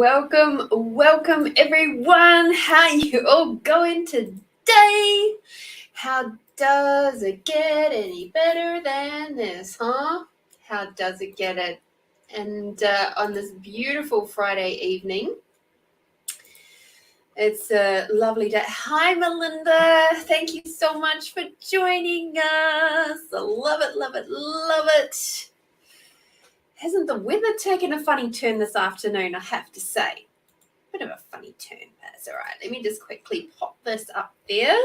Welcome everyone. How you all going today? How does it get any better than this, huh? How does it get it? And on this beautiful Friday evening, it's a lovely day. Hi, Melinda. Thank you so much for joining us. I love it, love it, love it. Hasn't the weather taken a funny turn this afternoon, I have to say? Bit of a funny turn, but that's all right. Let me just quickly pop this up there.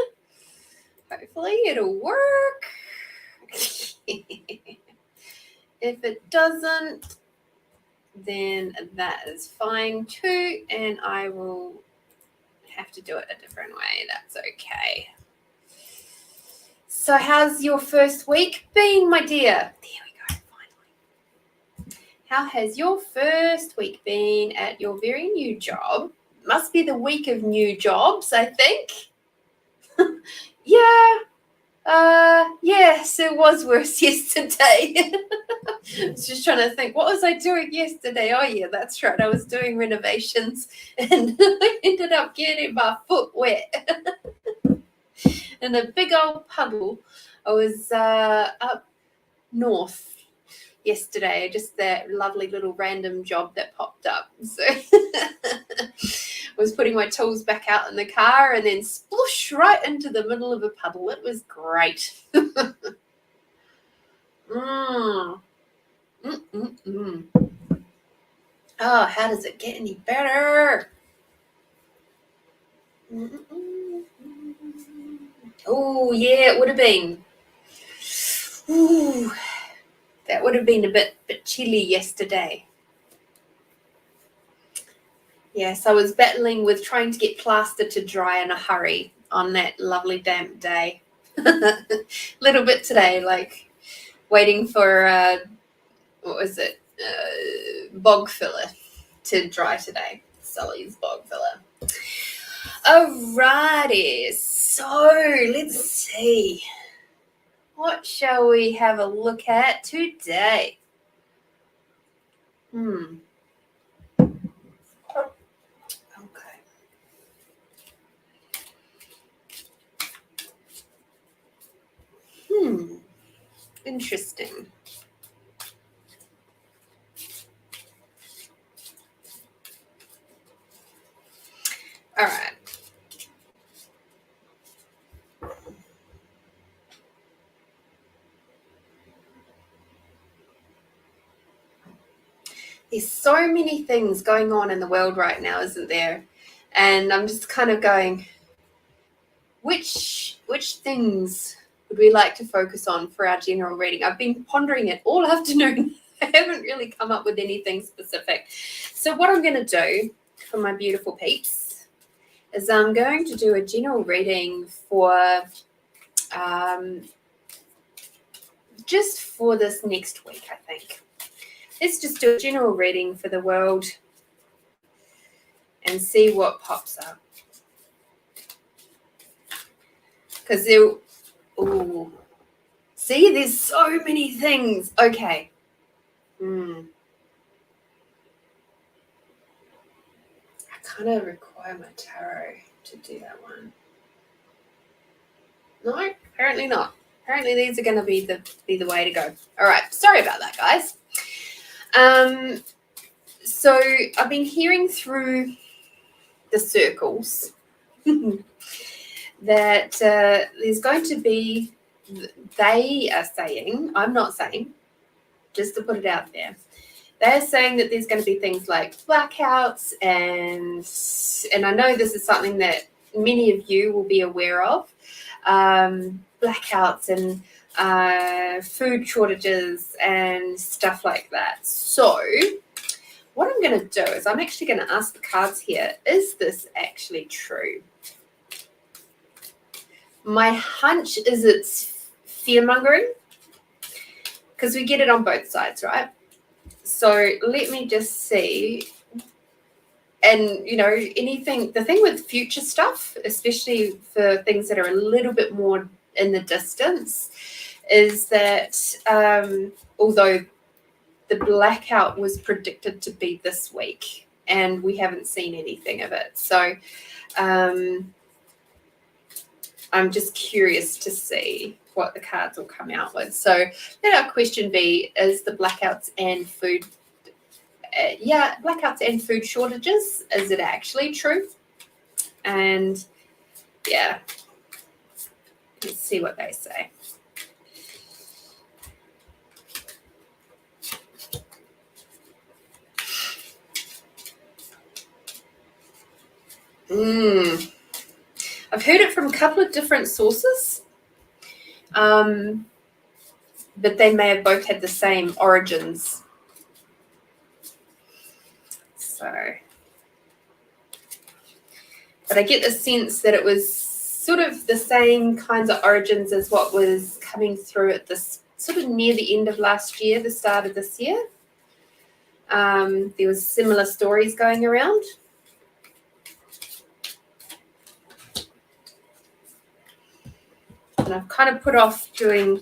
Hopefully it'll work. If it doesn't, then that is fine too, and I will have to do it a different way. That's okay. So how's your first week been, my dear? There we go, finally. How has your first week been at your very new job? Must be the week of new jobs, I think. Yes, it was worse yesterday. I was just trying to think, what was I doing yesterday? Oh, yeah, that's right. I was doing renovations and I ended up getting my foot wet in a big old puddle. I was up north yesterday, just that lovely little random job that popped up. So I was putting my tools back out in the car and then sploosh right into the middle of a puddle. It was great. Oh, how does it get any better? Oh, yeah, it would have been. Ooh, that would have been a bit chilly yesterday. Yes, I was battling with trying to get plaster to dry in a hurry on that lovely damp day. Little bit today, like waiting for, bog filler to dry today. Sully's bog filler. Alrighty, so let's see. What shall we have a look at today? Interesting. All right. There's so many things going on in the world right now, isn't there? And I'm just kind of going, which things would we like to focus on for our general reading? I've been pondering it all afternoon. I haven't really come up with anything specific. So what I'm going to do for my beautiful peeps is I'm going to do a general reading for just for this next week, I think. Let's just do a general reading for the world and see what pops up. Because see, there's so many things. Okay. I kind of require my tarot to do that one. No, apparently not. Apparently these are going to be the way to go. All right. Sorry about that, guys. So I've been hearing through the circles that there's going to be, they are saying, I'm not saying, just to put it out there, they're saying that there's going to be things like blackouts, and I know this is something that many of you will be aware of, blackouts and food shortages and stuff like that. So what I'm going to do is I'm actually going to ask the cards here, is this actually true? My hunch is it's fear-mongering, because we get it on both sides, right? So let me just see. And, you know, the thing with future stuff, especially for things that are a little bit more in the distance, is that although the blackout was predicted to be this week, and we haven't seen anything of it. So I'm just curious to see what the cards will come out with. So let our question be, is the blackouts and food, blackouts and food shortages, is it actually true? And yeah, let's see what they say. I've heard it from a couple of different sources, but they may have both had the same origins. So, but I get the sense that it was sort of the same kinds of origins as what was coming through at this sort of near the end of last year, the start of this year. There was similar stories going around. And I've kind of put off doing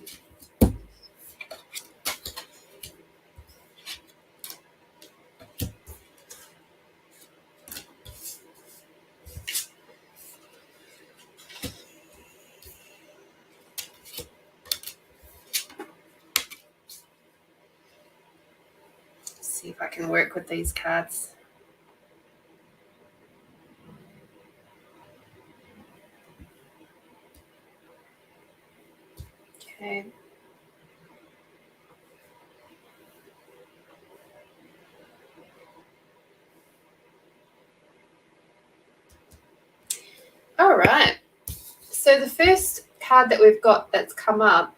see if I can work with these cards. Okay. All right. So the first card that we've got that's come up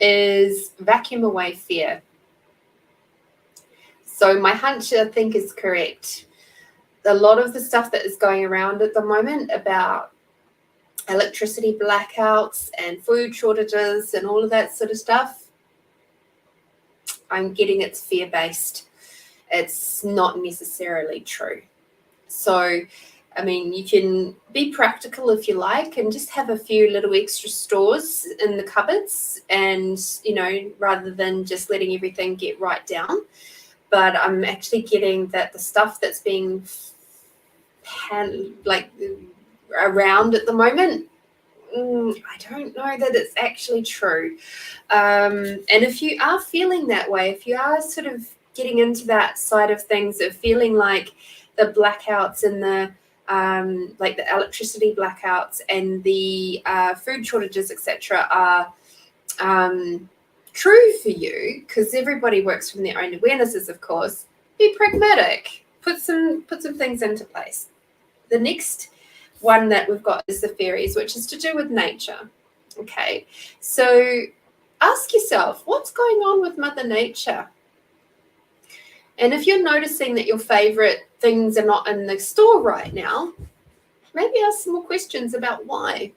is vacuum away fear. So my hunch, I think, is correct. A lot of the stuff that is going around at the moment about electricity blackouts and food shortages and all of that sort of stuff, I'm getting it's fear-based. It's not necessarily true. So, I mean, you can be practical if you like and just have a few little extra stores in the cupboards and, you know, rather than just letting everything get right down. But I'm actually getting that the stuff that's being around at the moment, I don't know that it's actually true. And if you are feeling that way, if you are sort of getting into that side of things of feeling like the blackouts and the like the electricity blackouts and the food shortages, etc., are true for you, because everybody works from their own awarenesses, of course, be pragmatic. Put some things into place. The next one that we've got is the fairies, which is to do with nature. Okay, so ask yourself, what's going on with Mother Nature? And if you're noticing that your favorite things are not in the store right now, maybe ask some more questions about why.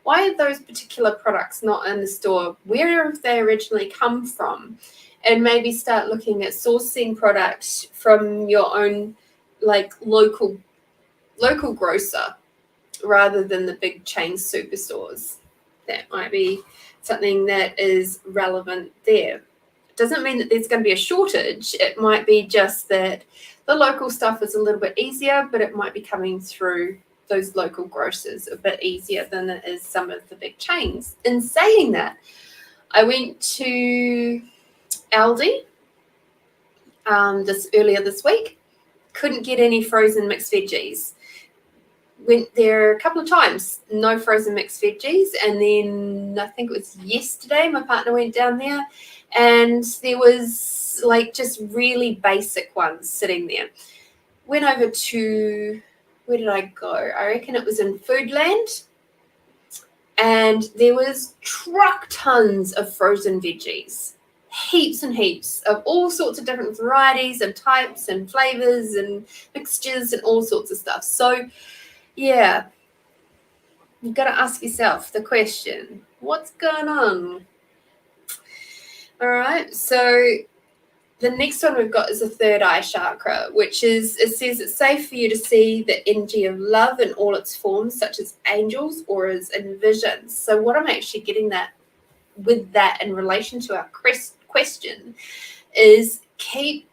Why are those particular products not in the store? Where have they originally come from? And maybe start looking at sourcing products from your own, like, local grocer rather than the big chain superstores. That might be something that is relevant there. It doesn't mean that there's going to be a shortage. It might be just that the local stuff is a little bit easier, but it might be coming through those local grocers a bit easier than it is some of the big chains. In saying that, I went to Aldi earlier this week. Couldn't get any frozen mixed veggies. Went there a couple of times, no frozen mixed veggies. And then I think it was yesterday, my partner went down there and there was like just really basic ones sitting there. Went over to, where did I go? I reckon it was in Foodland. And there was truck tons of frozen veggies. Heaps and heaps of all sorts of different varieties and types and flavors and mixtures and all sorts of stuff. So, yeah, you've got to ask yourself the question, what's going on? All right, so the next one we've got is the third eye chakra, which is, it says it's safe for you to see the energy of love in all its forms, such as angels, auras, and visions. So what I'm actually getting that with that in relation to our question is keep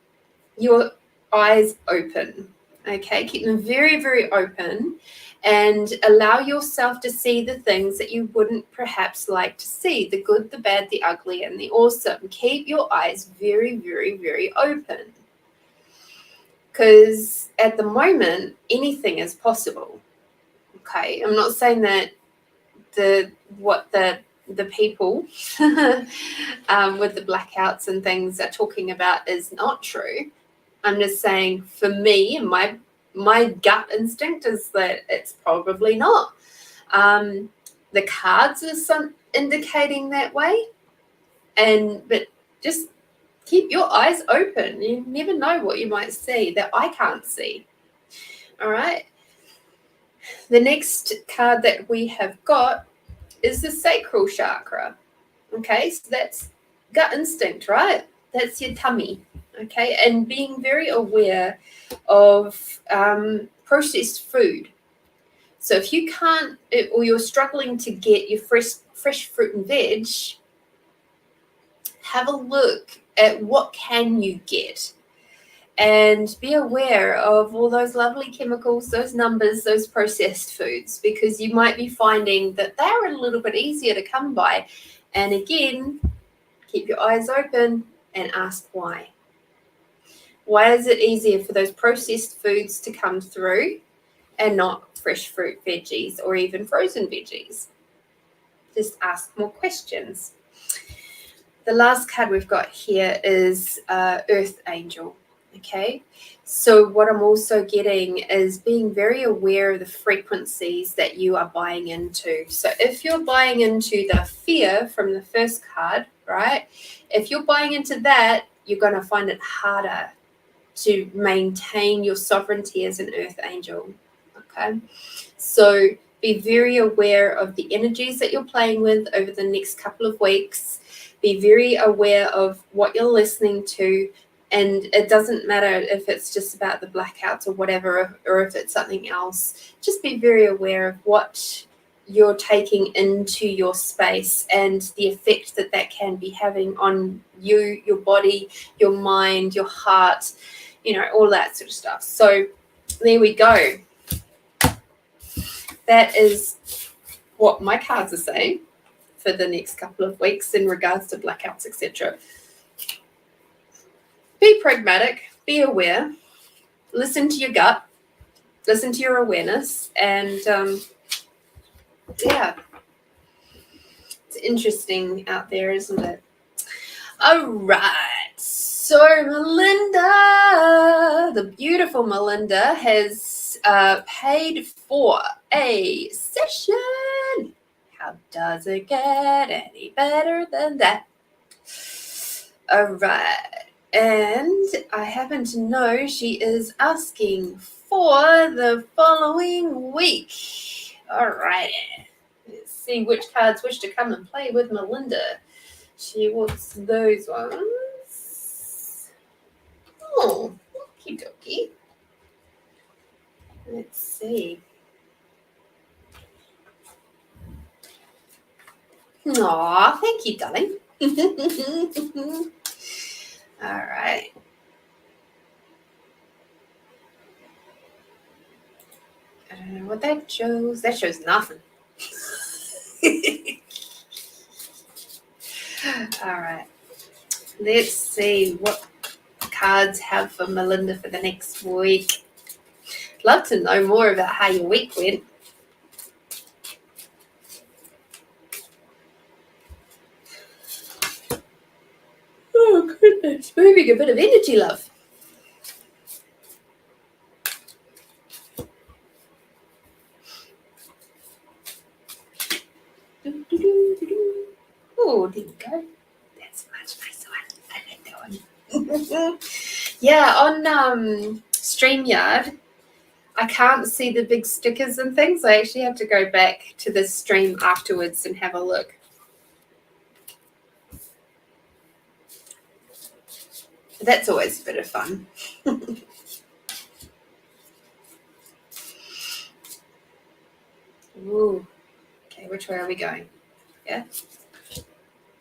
your eyes open. Okay, keep them very, very open, and allow yourself to see the things that you wouldn't perhaps like to see, the good, the bad, the ugly, and the awesome. Keep your eyes very, very, very open, because at the moment, anything is possible. Okay, I'm not saying that the people with the blackouts and things are talking about is not true. I'm just saying, for me, my gut instinct is that it's probably not. The cards are indicating that way, but just keep your eyes open. You never know what you might see that I can't see. All right. The next card that we have got is the Sacral Chakra. Okay, so that's gut instinct, right? That's your tummy. Okay, and being very aware of processed food. So if you can't, or you're struggling to get your fresh fruit and veg, have a look at what can you get, and be aware of all those lovely chemicals, those numbers, those processed foods, because you might be finding that they're a little bit easier to come by. And again, keep your eyes open and ask why. Why is it easier for those processed foods to come through and not fresh fruit, veggies, or even frozen veggies? Just ask more questions. The last card we've got here is Earth Angel. Okay, so what I'm also getting is being very aware of the frequencies that you are buying into. So if you're buying into the fear from the first card, right? If you're buying into that, you're going to find it harder to maintain your sovereignty as an Earth Angel. Okay, so be very aware of the energies that you're playing with over the next couple of weeks. Be very aware of what you're listening to. And it doesn't matter if it's just about the blackouts or whatever, or if it's something else. Just be very aware of what you're taking into your space and the effect that that can be having on you, your body, your mind, your heart, all that sort of stuff. So there we go. That is what my cards are saying for the next couple of weeks in regards to blackouts, etc. Be pragmatic, be aware, listen to your gut, listen to your awareness, and yeah, it's interesting out there, isn't it? All right, so Melinda, the beautiful Melinda, has paid for a session. How does it get any better than that? All right. And I happen to know she is asking for the following week. All right. Let's see which cards wish to come and play with Melinda. She wants those ones. Oh, okie dokie. Let's see. Aw, thank you, darling. All right. I don't know what that shows. That shows nothing. All right. Let's see what cards have for Melinda for the next week. Love to know more about how your week went. Oh, goodness. Moving a bit of energy, love. Oh, there we go. That's much nicer one. I like that one. Yeah, on StreamYard, I can't see the big stickers and things. I actually have to go back to the stream afterwards and have a look. That's always a bit of fun. Ooh. Okay, which way are we going? Yeah?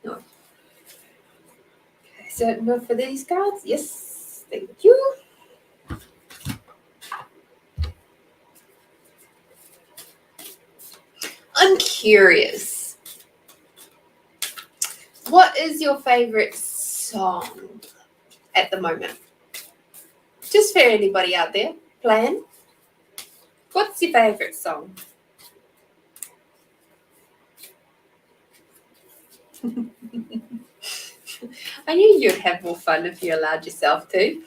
No. Okay, so no for these cards? Yes. Thank you. I'm curious. What is your favorite song at the moment? Just for anybody out there playing. What's your favorite song? I knew you'd have more fun if you allowed yourself to.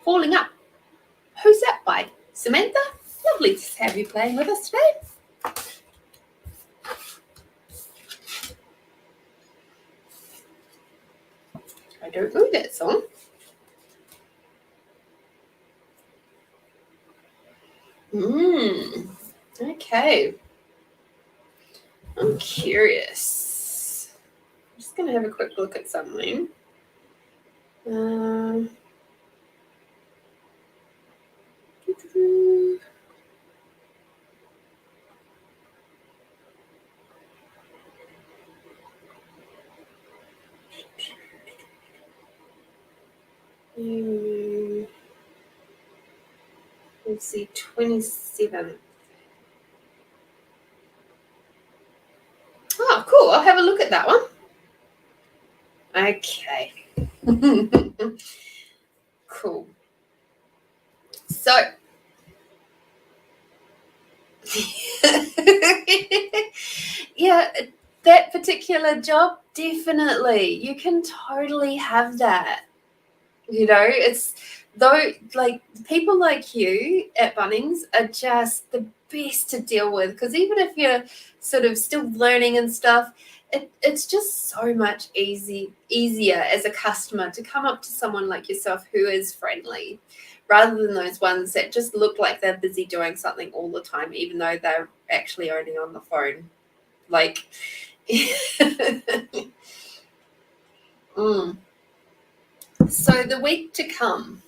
Falling Up. Who's that by? Samantha? Lovely to have you playing with us today. I don't know that song. Okay. I'm curious. I'm just going to have a quick look at something. Let's see, 27th. Oh, cool. I'll have a look at that one. Okay. Cool. So, yeah, that particular job, definitely. You can totally have that. You know, it's though, like, people like you at Bunnings are just the best to deal with, because even if you're sort of still learning and stuff, it's just so much easier as a customer to come up to someone like yourself who is friendly, rather than those ones that just look like they're busy doing something all the time, even though they're actually only on the phone. Like, So the week to come,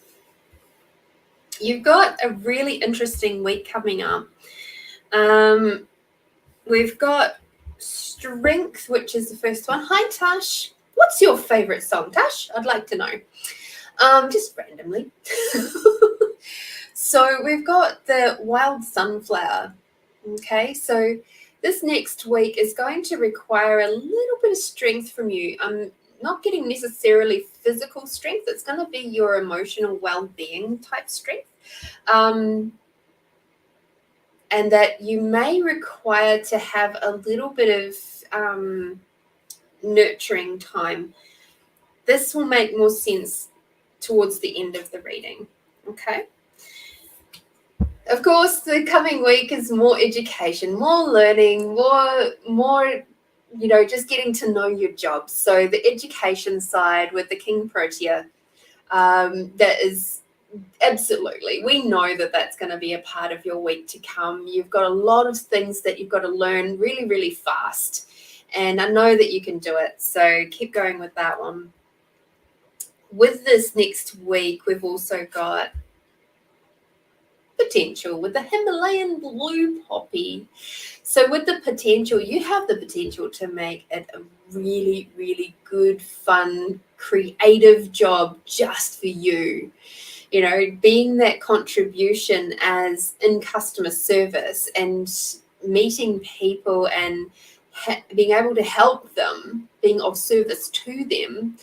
you've got a really interesting week coming up. We've got Strength, which is the first one. Hi, Tash. What's your favorite song, Tash? I'd like to know. Just randomly. So we've got the Wild Sunflower. Okay, so this next week is going to require a little bit of strength from you. I'm not getting necessarily physical strength. It's going to be your emotional well-being type strength. And that you may require to have a little bit of nurturing time. This will make more sense towards the end of the reading. Okay. Of course, the coming week is more education, more learning, more, just getting to know your job. So the education side with the King Protea, that is absolutely, we know that that's going to be a part of your week to come. You've got a lot of things that you've got to learn really, really fast. And I know that you can do it. So keep going with that one. With this next week, we've also got potential with the Himalayan blue poppy. So with the potential, you have the potential to make it a really, really good, fun, creative job just for you. Being that contribution as in customer service and meeting people and being able to help them, being of service to them,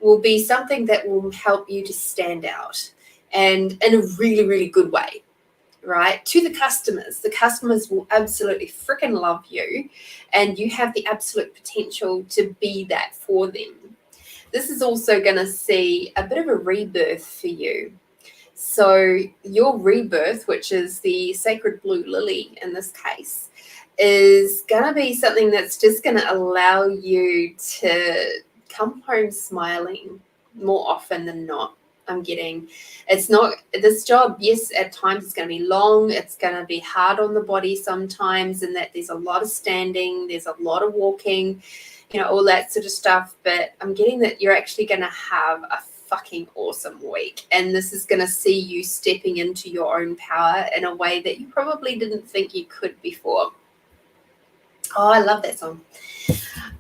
will be something that will help you to stand out, and in a really, really good way. Right, to the customers will absolutely freaking love you, and you have the absolute potential to be that for them. This is also going to see a bit of a rebirth for you. So your rebirth, which is the sacred blue lily in this case, is going to be something that's just going to allow you to come home smiling more often than not. I'm getting, it's not this job. Yes, at times it's going to be long. It's going to be hard on the body sometimes, and that there's a lot of standing, there's a lot of walking, all that sort of stuff. But I'm getting that you're actually going to have a fucking awesome week, and this is going to see you stepping into your own power in a way that you probably didn't think you could before. Oh, I love that song.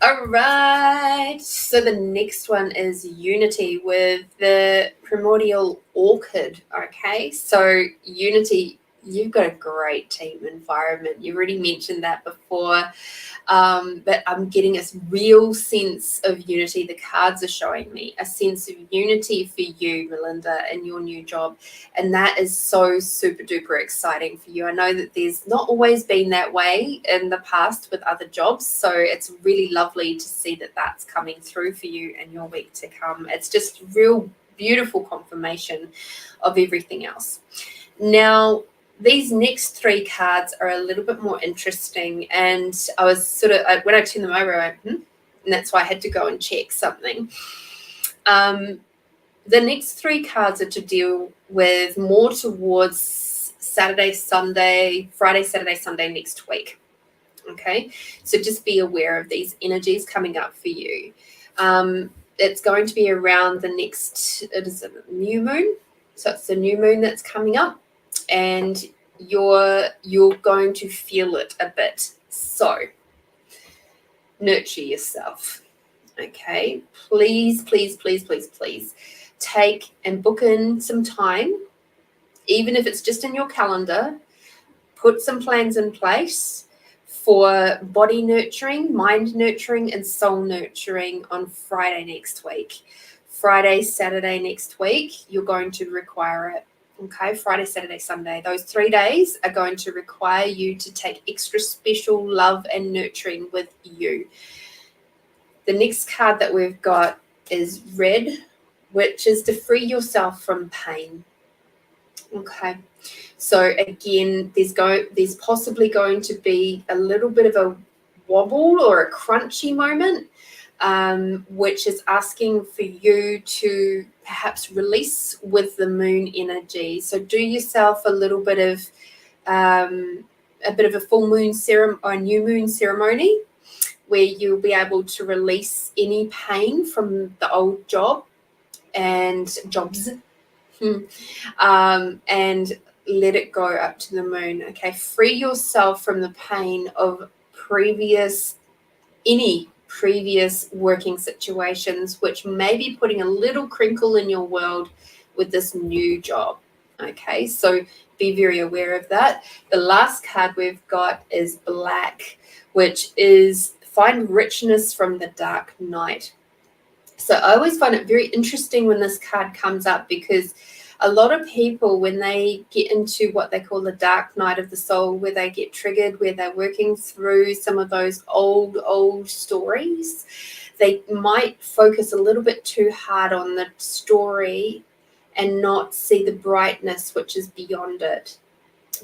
All right. So the next one is Unity with the Primordial Orchid. Okay. So Unity, you've got a great team environment. You already mentioned that before. But I'm getting a real sense of unity. The cards are showing me a sense of unity for you, Melinda, in your new job. And that is so super duper exciting for you. I know that there's not always been that way in the past with other jobs. So it's really lovely to see that that's coming through for you in your week to come. It's just real beautiful confirmation of everything else. Now, these next three cards are a little bit more interesting, and I was sort of, when I turned them over, I went, and that's why I had to go and check something. The next three cards are to deal with more towards Saturday, Sunday, Friday, Saturday, Sunday next week. Okay, so just be aware of these energies coming up for you. It's going to be around the next, it is a new moon, so it's the new moon that's coming up. And you're going to feel it a bit. So nurture yourself. Okay. Please, please, please, please, please take and book in some time, even if it's just in your calendar. Put some plans in place for body nurturing, mind nurturing, and soul nurturing on Friday next week. Friday, Saturday next week, you're going to require it. Okay, Friday, Saturday, Sunday. Those 3 days are going to require you to take extra special love and nurturing with you. The next card that we've got is red, which is to free yourself from pain. Okay, so again, there's possibly going to be a little bit of a wobble or a crunchy moment, which is asking for you to perhaps release with the moon energy. So do yourself a little bit of a full moon or new moon ceremony where you'll be able to release any pain from the old job and jobs and let it go up to the moon. Okay, free yourself from the pain of any previous working situations, which may be putting a little crinkle in your world with this new job. Okay, so be very aware of that. The last card we've got is black, which is find richness from the dark night. So I always find it very interesting when this card comes up, because a lot of people, when they get into what they call the dark night of the soul, where they get triggered, where they're working through some of those old stories, they might focus a little bit too hard on the story and not see the brightness which is beyond it.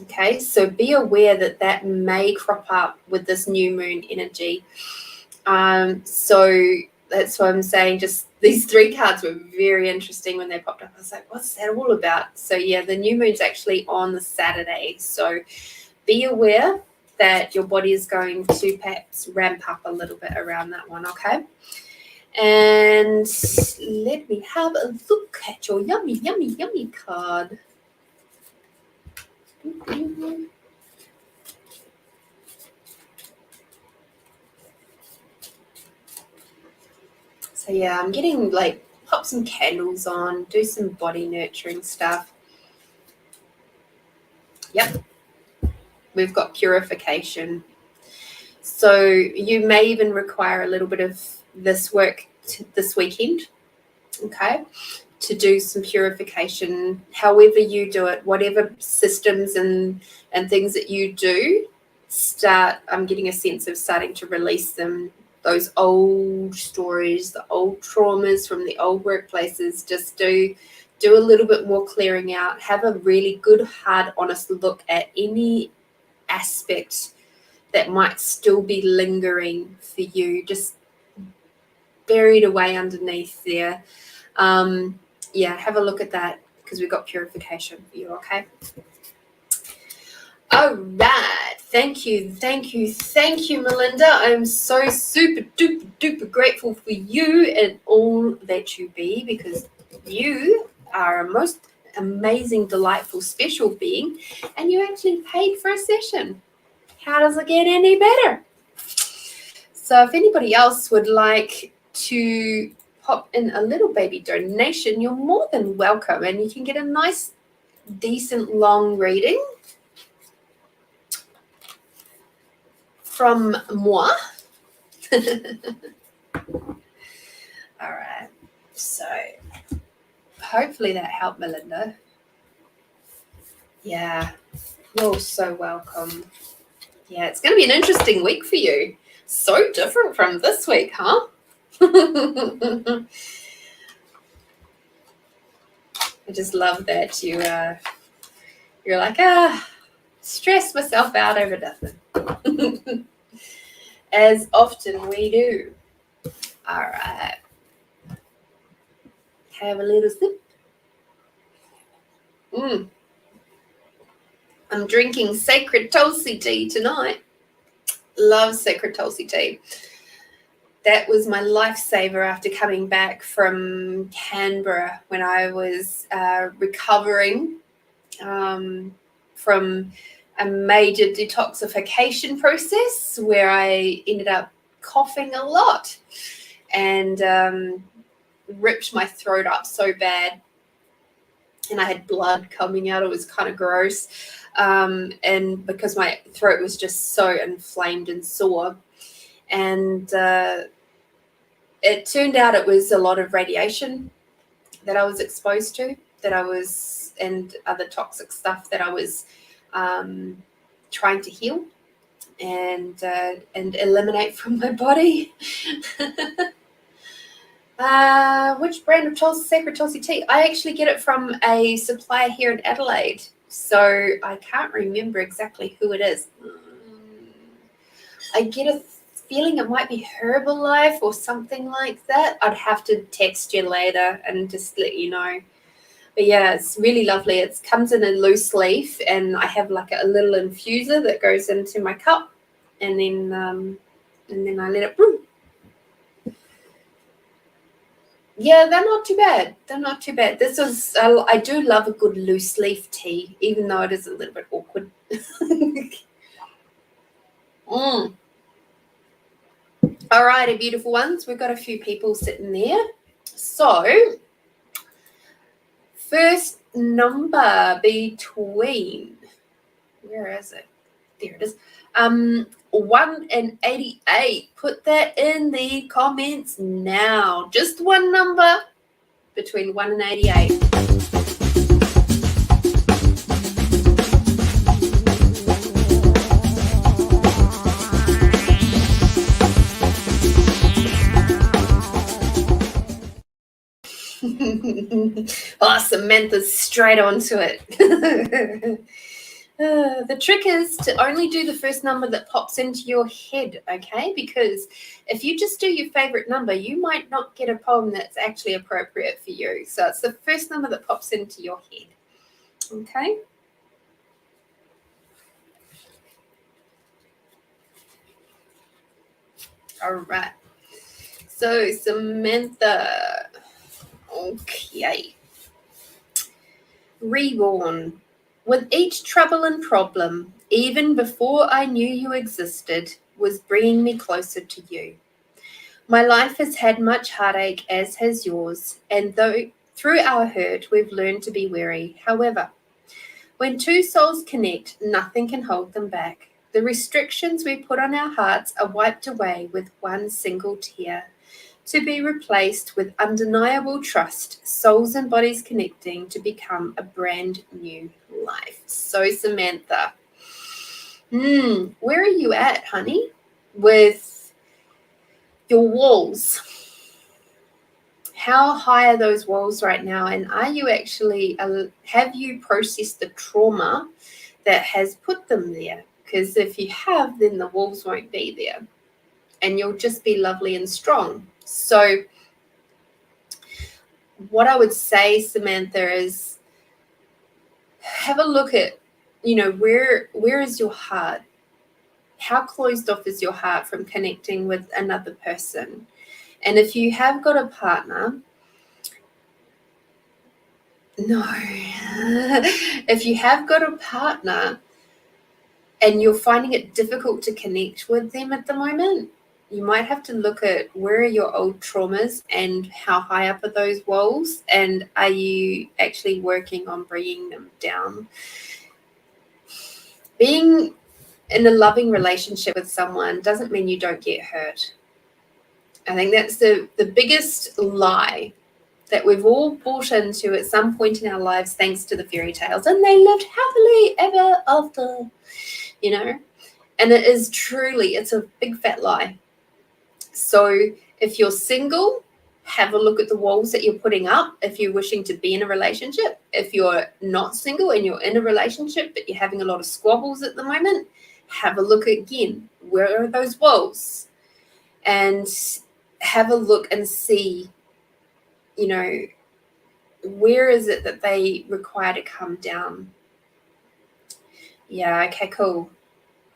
Okay, so be aware that may crop up with this new moon energy. So that's why I'm saying just these three cards were very interesting when they popped up. I was like, what's that all about? So yeah, the new moon's actually on the Saturday. So be aware that your body is going to perhaps ramp up a little bit around that one, okay? And let me have a look at your yummy, yummy, yummy card. So yeah, I'm getting like pop some candles on, do some body nurturing stuff. Yep. We've got purification. So you may even require a little bit of this work this weekend, okay, to do some purification, however you do it, whatever systems and things that you do, I'm getting a sense of starting to release them, those old stories, the old traumas from the old workplaces. Just do a little bit more clearing out. Have a really good, hard, honest look at any aspect that might still be lingering for you, just buried away underneath there. Yeah, have a look at that, because we've got purification for you, okay? All right. Thank you, Melinda. I'm so super duper grateful for you and all that you be, because you are a most amazing, delightful, special being, and you actually paid for a session. How does it get any better? So if anybody else would like to pop in a little baby donation, you're more than welcome, and you can get a nice, decent, long reading from moi. All right. So hopefully that helped, Melinda. Yeah, you're so welcome. Yeah, it's going to be an interesting week for you. So different from this week, huh? I just love that you're like, stress myself out over nothing. As often we do. All right. Have a little sip. I'm drinking Sacred Tulsi tea tonight. Love Sacred Tulsi tea. That was my lifesaver after coming back from Canberra when I was recovering from a major detoxification process where I ended up coughing a lot and ripped my throat up so bad. And I had blood coming out. It was kind of gross. And because my throat was just so inflamed and sore. And it turned out it was a lot of radiation that I was exposed to, and other toxic stuff that I was trying to heal and eliminate from my body. Which brand of Sacred Tulsi tea? I actually get it from a supplier here in Adelaide, so I can't remember exactly who it is. I get a feeling it might be Herbalife or something like that. I'd have to text you later and just let you know. But yeah, it's really lovely. It comes in a loose leaf, and I have like a little infuser that goes into my cup, and then I let it brew. Yeah, they're not too bad. They're not too bad. This was, I do love a good loose leaf tea, even though it is a little bit awkward. All righty, beautiful ones. We've got a few people sitting there. So, first number between, where is it? There it is. 1 and 88. Put that in the comments now. Just one number between 1 and 88. Oh, Samantha's straight onto it. The trick is to only do the first number that pops into your head, okay? Because if you just do your favorite number, you might not get a poem that's actually appropriate for you. So it's the first number that pops into your head, okay? All right. So Samantha, okay. Reborn. With each trouble and problem, even before I knew you existed, was bringing me closer to you. My life has had much heartache, as has yours, and though through our hurt we've learned to be wary. However, when two souls connect, nothing can hold them back. The restrictions we put on our hearts are wiped away with one single tear, to be replaced with undeniable trust, souls and bodies connecting to become a brand new life. So Samantha, where are you at, honey, with your walls? How high are those walls right now? And are you actually, have you processed the trauma that has put them there? Because if you have, then the walls won't be there and you'll just be lovely and strong. So what I would say, Samantha, is have a look at, where is your heart? How closed off is your heart from connecting with another person? And if you have got a partner, no. If you have got a partner and you're finding it difficult to connect with them at the moment, you might have to look at where are your old traumas and how high up are those walls, and are you actually working on bringing them down. Being in a loving relationship with someone doesn't mean you don't get hurt. I think that's the biggest lie that we've all bought into at some point in our lives, thanks to the fairy tales, and they lived happily ever after, you know. And it is truly, it's a big fat lie. So if you're single, have a look at the walls that you're putting up if you're wishing to be in a relationship. If you're not single and you're in a relationship but you're having a lot of squabbles at the moment, have a look again. Where are those walls? And have a look and see, you know, where is it that they require to come down? Yeah, okay, cool.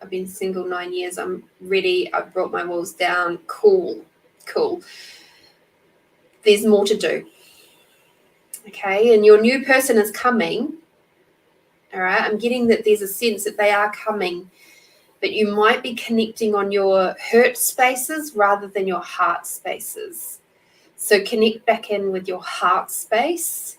I've been single 9 years. I'm ready. I've brought my walls down. Cool. There's more to do. Okay, and your new person is coming. All right, I'm getting that there's a sense that they are coming, but you might be connecting on your hurt spaces rather than your heart spaces. So connect back in with your heart space,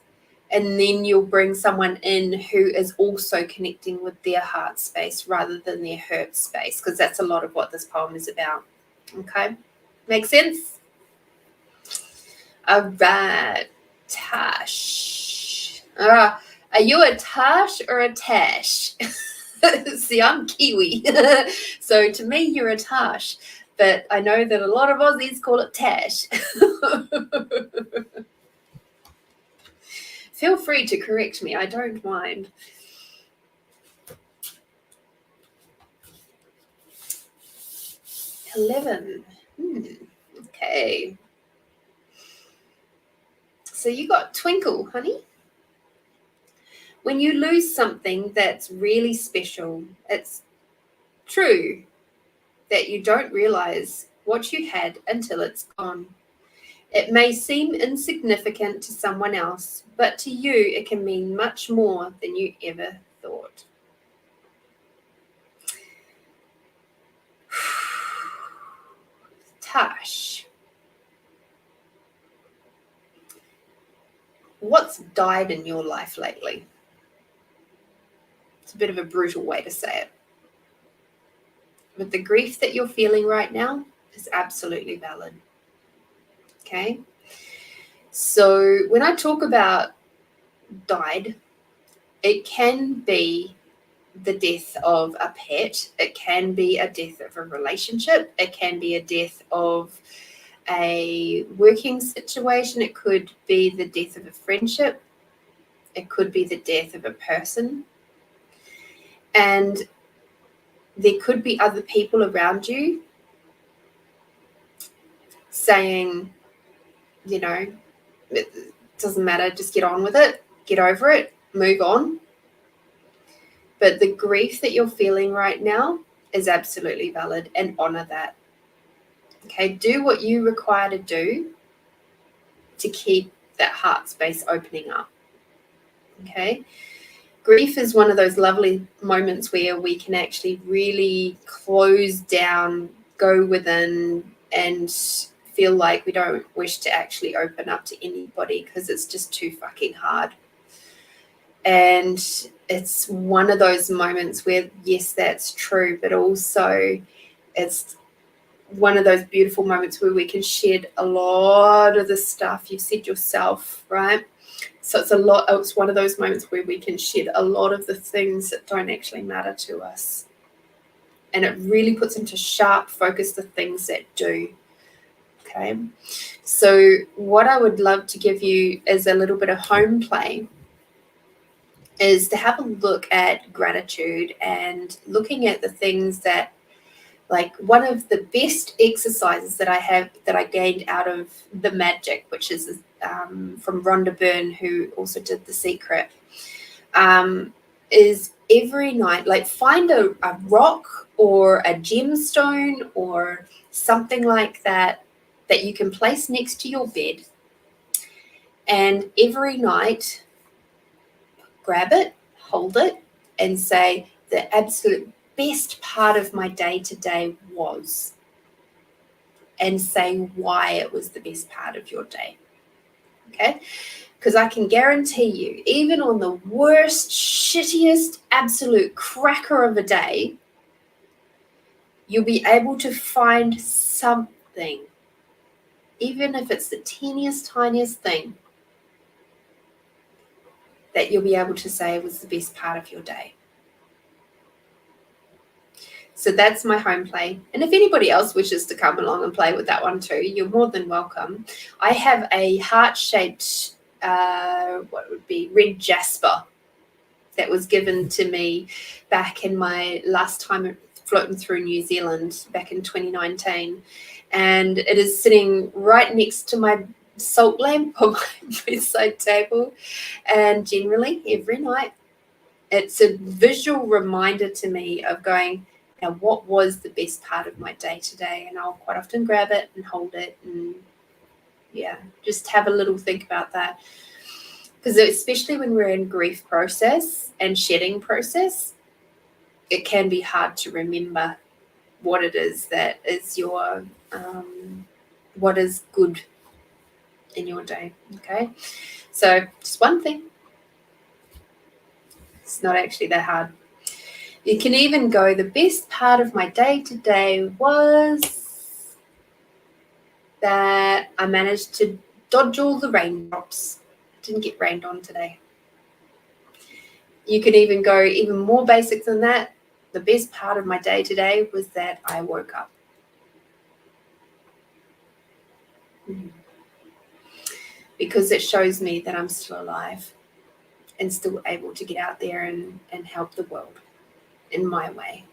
and then you'll bring someone in who is also connecting with their heart space rather than their hurt space, because that's a lot of what this poem is about. Okay, make sense? All right, Tash. Are you a Tash or a Tash? See, I'm Kiwi. So to me, you're a Tash. But I know that a lot of Aussies call it Tash. Feel free to correct me. I don't mind. $11. Okay. So you got Twinkle, honey. When you lose something that's really special, it's true that you don't realize what you had until it's gone. It may seem insignificant to someone else, but to you it can mean much more than you ever thought. Tash. What's died in your life lately? It's a bit of a brutal way to say it. But the grief that you're feeling right now is absolutely valid. Okay? So when I talk about died, it can be the death of a pet. It can be a death of a relationship. It can be a death of a working situation. It could be the death of a friendship. It could be the death of a person. And there could be other people around you saying, you know, it doesn't matter, just get on with it, get over it, move on. But the grief that you're feeling right now is absolutely valid, and honor that. Okay, do what you require to do to keep that heart space opening up. Okay, grief is one of those lovely moments where we can actually really close down, go within, and feel like we don't wish to actually open up to anybody because it's just too fucking hard. And it's one of those moments where, yes, that's true, but also it's one of those beautiful moments where we can shed a lot of the stuff you've said yourself, right? So it's one of those moments where we can shed a lot of the things that don't actually matter to us. And it really puts into sharp focus the things that do. Okay. So what I would love to give you as a little bit of home play is to have a look at gratitude and looking at the things that, like, one of the best exercises that I gained out of The Magic, which is from Rhonda Byrne, who also did The Secret, is every night, like, find a rock or a gemstone or something like that you can place next to your bed, and every night grab it, hold it, and say, the absolute best part of my day today was. and say why it was the best part of your day. Okay? Because I can guarantee you, even on the worst, shittiest, absolute cracker of a day, you'll be able to find something, even if it's the teeniest, tiniest thing, that you'll be able to say was the best part of your day. So that's my home play. And if anybody else wishes to come along and play with that one too, you're more than welcome. I have a heart-shaped, what would be red jasper that was given to me back in my last time floating through New Zealand back in 2019. And it is sitting right next to my salt lamp on my bedside table. And generally every night, it's a visual reminder to me of going, now what was the best part of my day today? And I'll quite often grab it and hold it and just have a little think about that. Because especially when we're in grief process and shedding process, it can be hard to remember what it is that is your, what is good in your day, okay? So just one thing. It's not actually that hard. You can even go, the best part of my day today was that I managed to dodge all the raindrops. I didn't get rained on today. You can even go even more basic than that. The best part of my day today was that I woke up. Because it shows me that I'm still alive and still able to get out there and help the world in my way.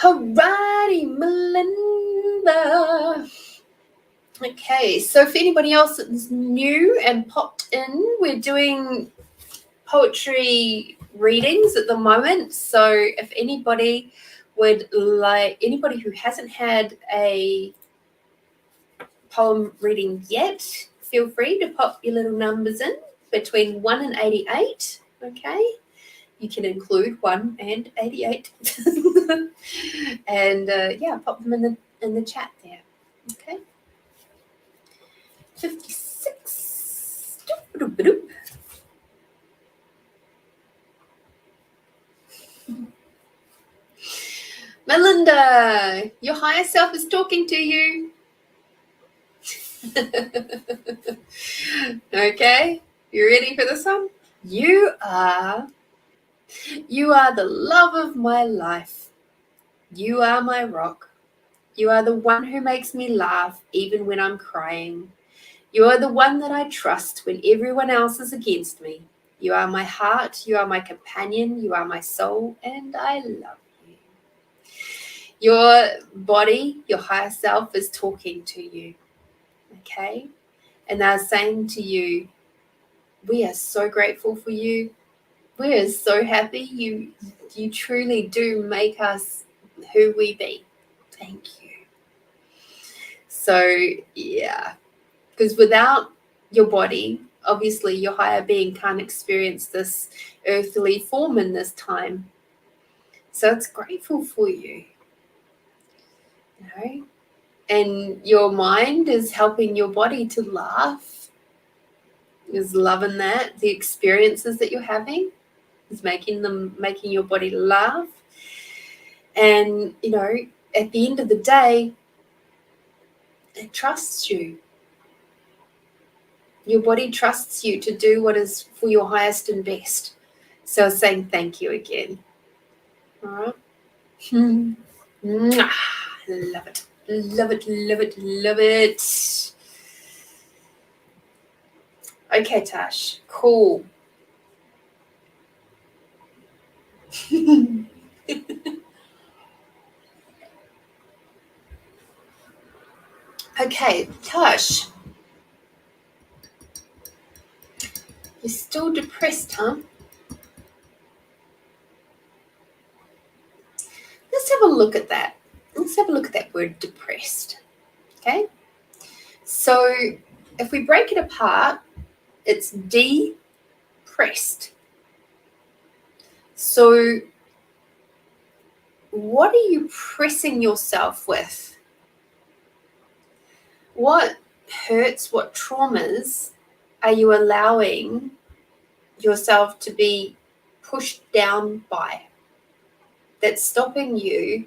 Alrighty, Melinda. Okay, so if anybody else is new and popped in, we're doing poetry readings at the moment. So if anybody would like, anybody who hasn't had a poem reading yet, feel free to pop your little numbers in between 1 and 88. Okay, you can include 1 and 88, and pop them in the chat there. Okay, 56. Melinda, your higher self is talking to you. Okay, you ready for this one? You are the love of my life. You are my rock. You are the one who makes me laugh even when I'm crying. You are the one that I trust when everyone else is against me. You are my heart. You are my companion. You are my soul, and I love you. Your body, your higher self is talking to you. Okay? And they're saying to you, we are so grateful for you. We are so happy. You truly do make us who we be. Thank you. So, yeah. Because without your body, obviously your higher being can't experience this earthly form in this time. So it's grateful for you. You know? And your mind is helping your body to laugh, is loving that. The experiences that you're having is making your body laugh. And, you know, at the end of the day, it trusts you. Your body trusts you to do what is for your highest and best. So saying thank you again. All right. Love it. Love it, love it, love it. Okay, Tash. Cool. Okay, Tash. You're still depressed, huh? Let's have a look at that. Let's have a look at that word depressed. Okay? So if we break it apart, it's depressed. So what are you pressing yourself with? What hurts, what traumas are you allowing yourself to be pushed down by, that's stopping you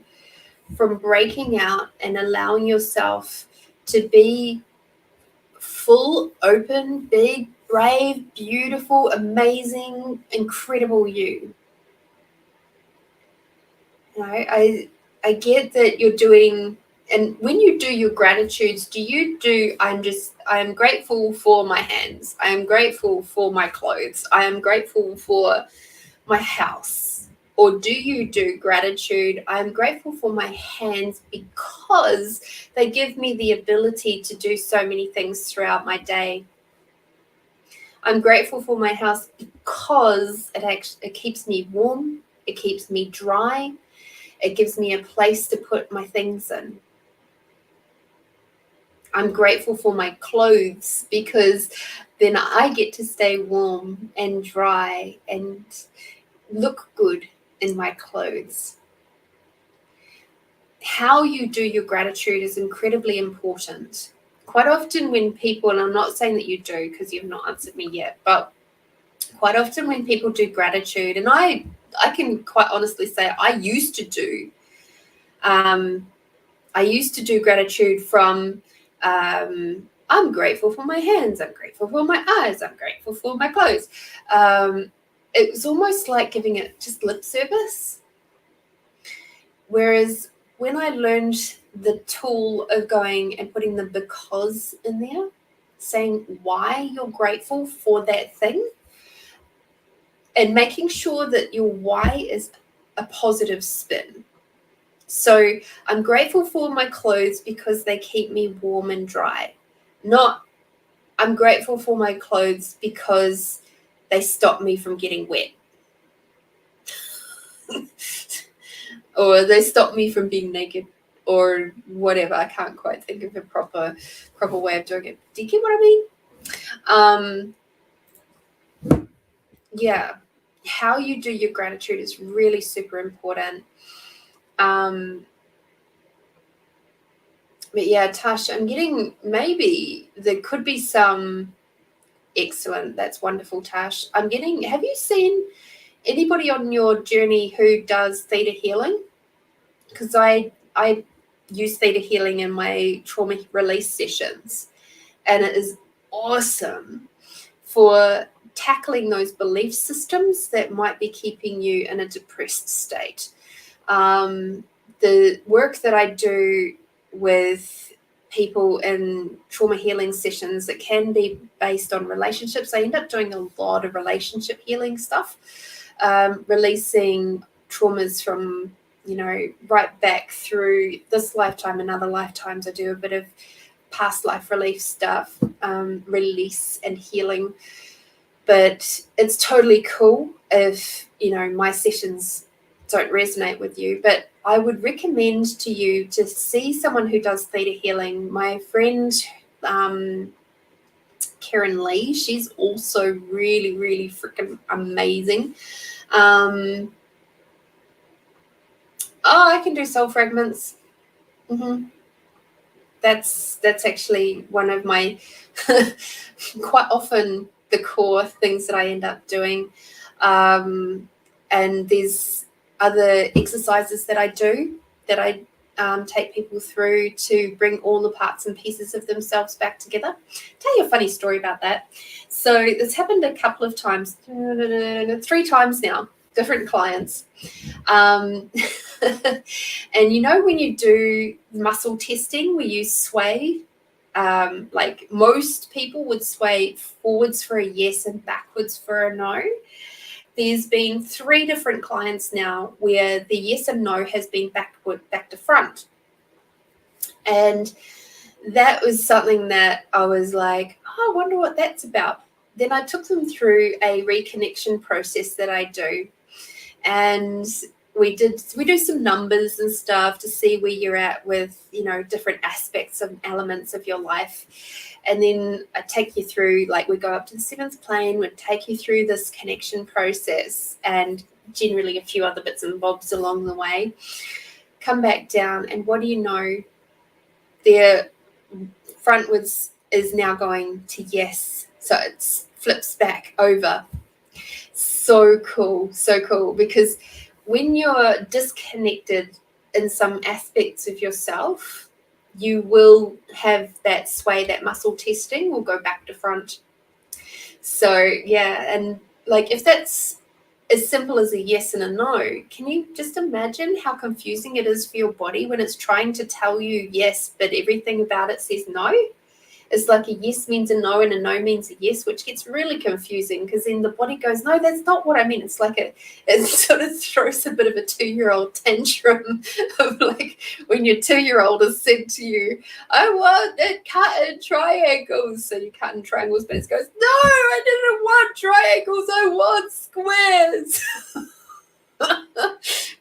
from breaking out and allowing yourself to be full, open, big, brave, beautiful, amazing, incredible you? You know, I get that you're doing, and when you do your gratitudes, do you do, I am grateful for my hands, I am grateful for my clothes, I am grateful for my house? Or do you do gratitude, I'm grateful for my hands because they give me the ability to do so many things throughout my day? I'm grateful for my house because it keeps me warm, it keeps me dry, it gives me a place to put my things in. I'm grateful for my clothes because then I get to stay warm and dry and look good in my clothes. How you do your gratitude is incredibly important. Quite often when people, and I'm not saying that you do because you've not answered me yet, but quite often when people do gratitude, and I can quite honestly say I used to do gratitude from I'm grateful for my hands, I'm grateful for my eyes, I'm grateful for my clothes. It was almost like giving it just lip service. Whereas when I learned the tool of going and putting the because in there, saying why you're grateful for that thing, and making sure that your why is a positive spin. So I'm grateful for my clothes because they keep me warm and dry. Not I'm grateful for my clothes because they stop me from getting wet. Or they stop me from being naked or whatever. I can't quite think of a proper way of doing it. Do you get what I mean? Yeah. How you do your gratitude is really super important. But yeah, Tash, I'm getting, maybe there could be some, excellent, that's wonderful, Tash. I'm getting, have you seen anybody on your journey who does theta healing? Because I use theta healing in my trauma release sessions, and it is awesome for tackling those belief systems that might be keeping you in a depressed state. The work that I do with people in trauma healing sessions that can be based on relationships, I end up doing a lot of relationship healing stuff, releasing traumas from, right back through this lifetime and other lifetimes. I do a bit of past life relief stuff, release and healing. But it's totally cool if, my sessions don't resonate with you. But I would recommend to you to see someone who does theta healing. My friend, Karen Lee, she's also really, really freaking amazing. I can do soul fragments. That's actually one of my quite often the core things that I end up doing. And there's other exercises that I do that I take people through to bring all the parts and pieces of themselves back together. Tell you a funny story about that. So this happened a couple of times, 3 times now, different clients. And when you do muscle testing where you sway, like most people would sway forwards for a yes and backwards for a no. There's been 3 different clients now where the yes and no has been back to front. And that was something that I was like, I wonder what that's about. Then I took them through a reconnection process that I do. And we do some numbers and stuff to see where you're at with, different aspects of elements of your life. And then I take you through, like we go up to the 7th plane, we take you through this connection process and generally a few other bits and bobs along the way. Come back down, and what do you know? Their frontwards is now going to yes. So it flips back over. So cool, because when you're disconnected in some aspects of yourself, you will have that sway, that muscle testing will go back to front. So yeah, and like if that's as simple as a yes and a no, can you just imagine how confusing it is for your body when it's trying to tell you yes, but everything about it says no? It's like a yes means a no and a no means a yes, which gets really confusing because then the body goes, no, that's not what I mean. It's like it sort of throws a bit of a 2-year-old tantrum of like when your 2-year-old has said to you, I want it cut in triangles. So you cut in triangles, but it goes, no, I didn't want triangles. I want squares.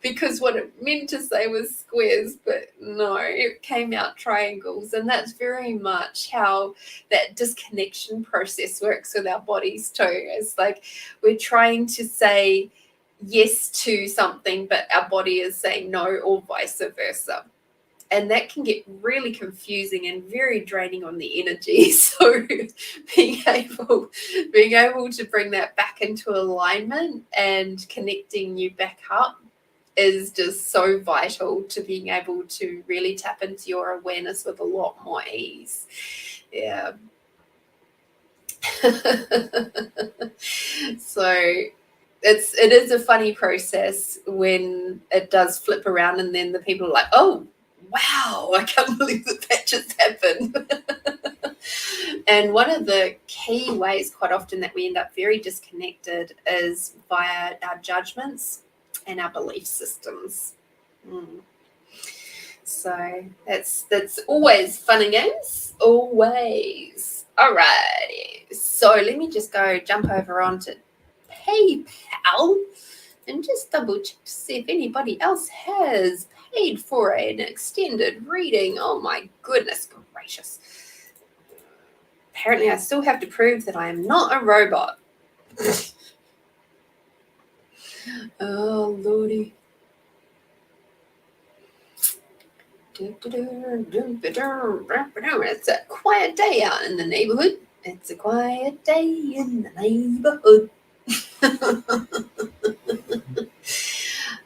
Because what it meant to say was squares, but no, it came out triangles. And that's very much how that disconnection process works with our bodies too. It's like we're trying to say yes to something, but our body is saying no, or vice versa. And that can get really confusing and very draining on the energy. So being able to bring that back into alignment and connecting you back up is just so vital to being able to really tap into your awareness with a lot more ease. Yeah. So it is a funny process when it does flip around and then the people are like, oh, wow, I can't believe that just happened. And one of the key ways quite often that we end up very disconnected is via our judgments and our belief systems. So that's always fun and games, always. Alrighty, so let me just go jump over onto PayPal and just double check to see if anybody else has paid for an extended reading. Oh my goodness gracious. Apparently I still have to prove that I am not a robot. Oh lordy. It's a quiet day out in the neighborhood. It's a quiet day in the neighborhood.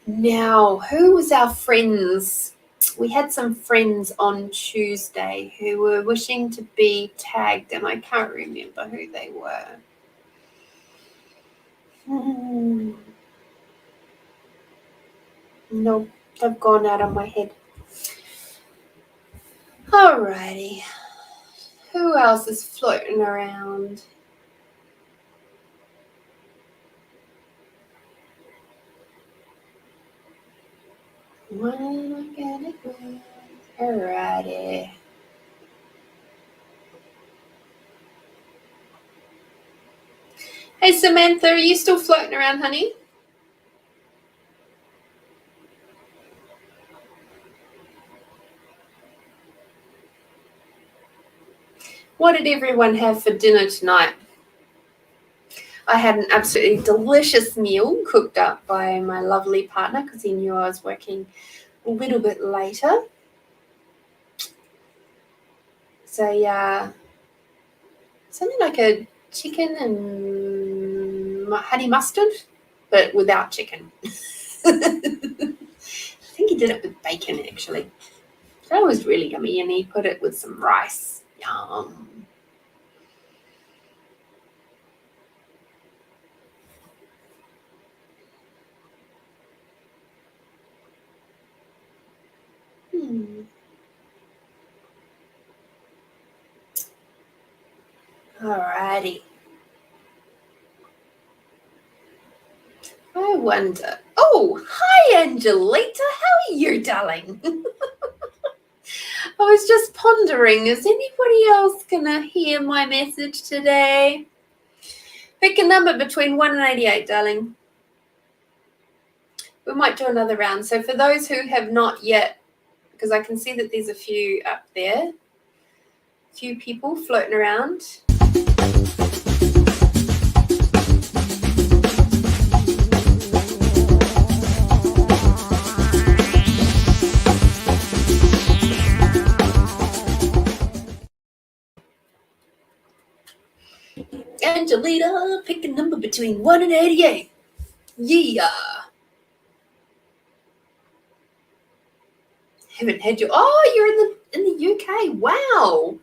Now, who was our friends? We had some friends on Tuesday who were wishing to be tagged, and I can't remember who they were. No, they've gone out of my head. Alrighty. Who else is floating around? What am I gonna do? Alrighty. Hey Samantha, are you still floating around, honey? What did everyone have for dinner tonight? I had an absolutely delicious meal cooked up by my lovely partner because he knew I was working a little bit later. So yeah, something like a chicken and honey mustard, but without chicken. I think he did it with bacon actually. That was really yummy, and he put it with some rice. Yum. Alrighty. I wonder. Oh, hi, Angelita. How are you, darling? I was just pondering, is anybody else going to hear my message today? Pick a number between 1 and 88, darling. We might do another round. So for those who have not yet, because I can see that there's a few up there, a few people floating around. Angelita, pick a number between 1 and 88. Yeah. Haven't had you. Oh, you're in the UK. Wow.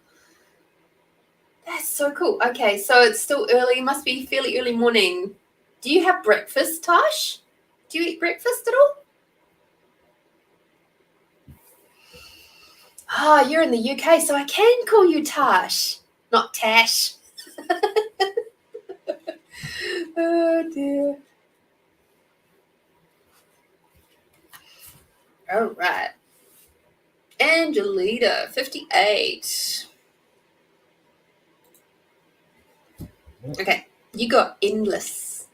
That's so cool. Okay, so it's still early. Must be fairly early morning. Do you have breakfast, Tash? Do you eat breakfast at all? Ah, you're in the UK, so I can call you Tash, not Tash. Oh dear. All right. Angelita, 58. Okay, you got endless.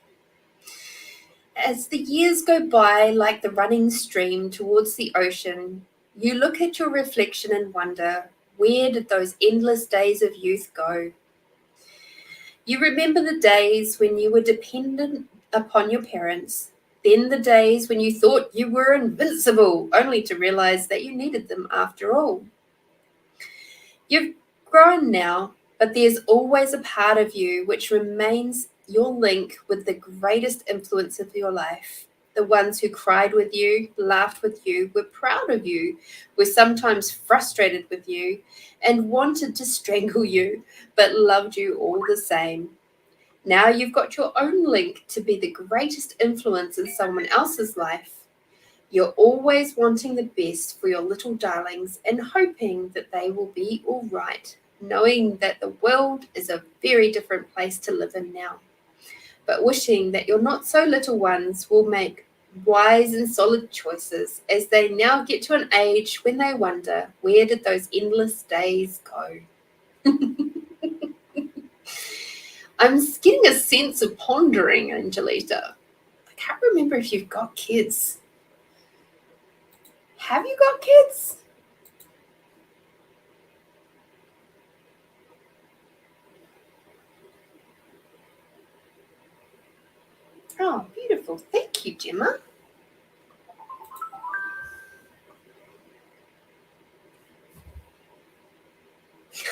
As the years go by, like the running stream towards the ocean, you look at your reflection and wonder, where did those endless days of youth go? You remember the days when you were dependent upon your parents, then the days when you thought you were invincible, only to realize that you needed them after all. You've grown now, but there's always a part of you which remains your link with the greatest influence of your life. The ones who cried with you, laughed with you, were proud of you, were sometimes frustrated with you, and wanted to strangle you, but loved you all the same. Now you've got your own link to be the greatest influence in someone else's life. You're always wanting the best for your little darlings and hoping that they will be all right, knowing that the world is a very different place to live in now, but wishing that your not so little ones will make wise and solid choices as they now get to an age when they wonder, where did those endless days go? I'm getting a sense of pondering, Angelita. I can't remember if you've got kids. Have you got kids? Oh, beautiful. Thank you, Gemma.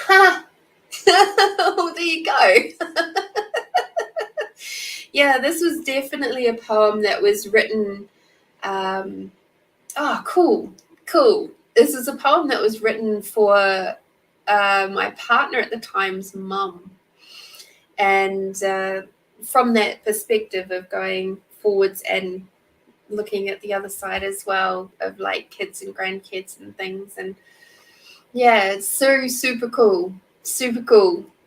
Ha! Oh, there you go. Yeah, this was definitely a poem that was written. Cool. This is a poem that was written for my partner at the time's mum. And from that perspective of going forwards and looking at the other side as well of like kids and grandkids and things. And yeah, it's so super cool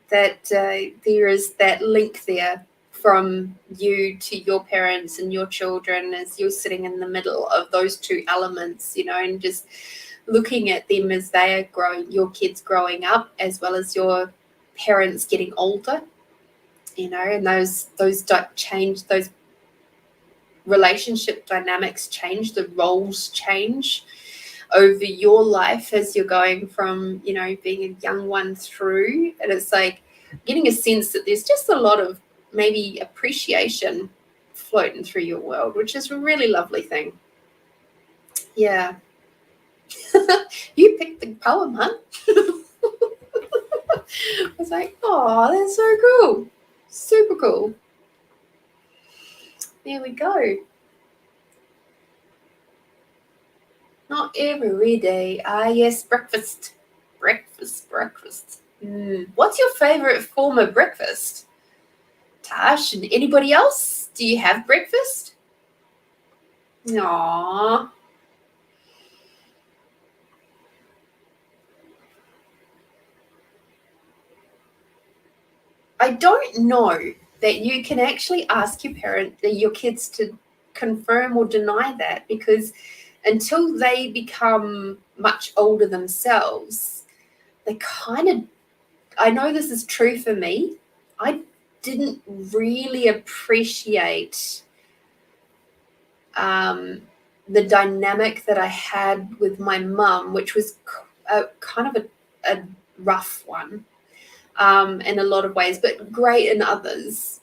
that there is that link there from you to your parents and your children as you're sitting in the middle of those two elements, and just looking at them as they are growing, your kids growing up, as well as your parents getting older, and those change, those relationship dynamics change, the roles change over your life as you're going from, being a young one through. And it's like getting a sense that there's just a lot of maybe appreciation floating through your world, which is a really lovely thing. Yeah. You picked the poem, huh? I was like, oh, that's so cool. Super cool. There we go. Not every day. Ah, yes, breakfast. Breakfast. What's your favorite form of breakfast? Tash, and anybody else? Do you have breakfast? Aww. I don't know that you can actually ask your kids to confirm or deny that, because until they become much older themselves, they kind of, I know this is true for me, I didn't really appreciate the dynamic that I had with my mum, which was kind of a rough one in a lot of ways, but great in others.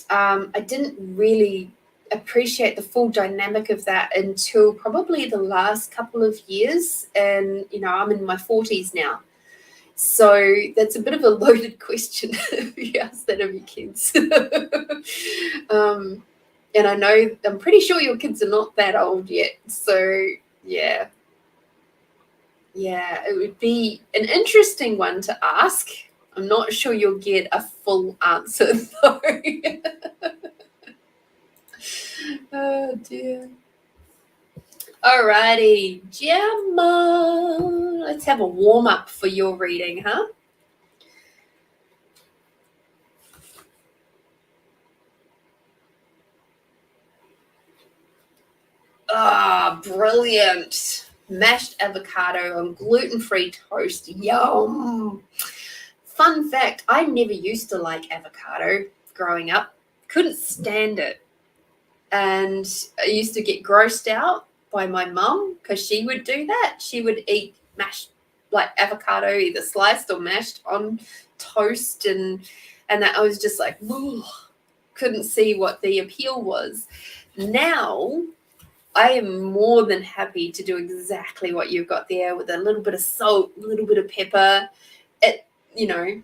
I didn't really appreciate the full dynamic of that until probably the last couple of years. And, I'm in my 40s now. So that's a bit of a loaded question if you ask that of your kids. And I'm pretty sure your kids are not that old yet. So yeah, it would be an interesting one to ask. I'm not sure you'll get a full answer though. Oh dear. Alrighty, Gemma. Let's have a warm up for your reading, huh? Ah, brilliant. Mashed avocado on gluten-free toast. Yum. Fun fact, I never used to like avocado growing up. Couldn't stand it. And I used to get grossed out by my mum because she would do that. She would eat mashed, like avocado, either sliced or mashed on toast. And that I was just like, ooh, couldn't see what the appeal was. Now I am more than happy to do exactly what you've got there with a little bit of salt, a little bit of pepper, at the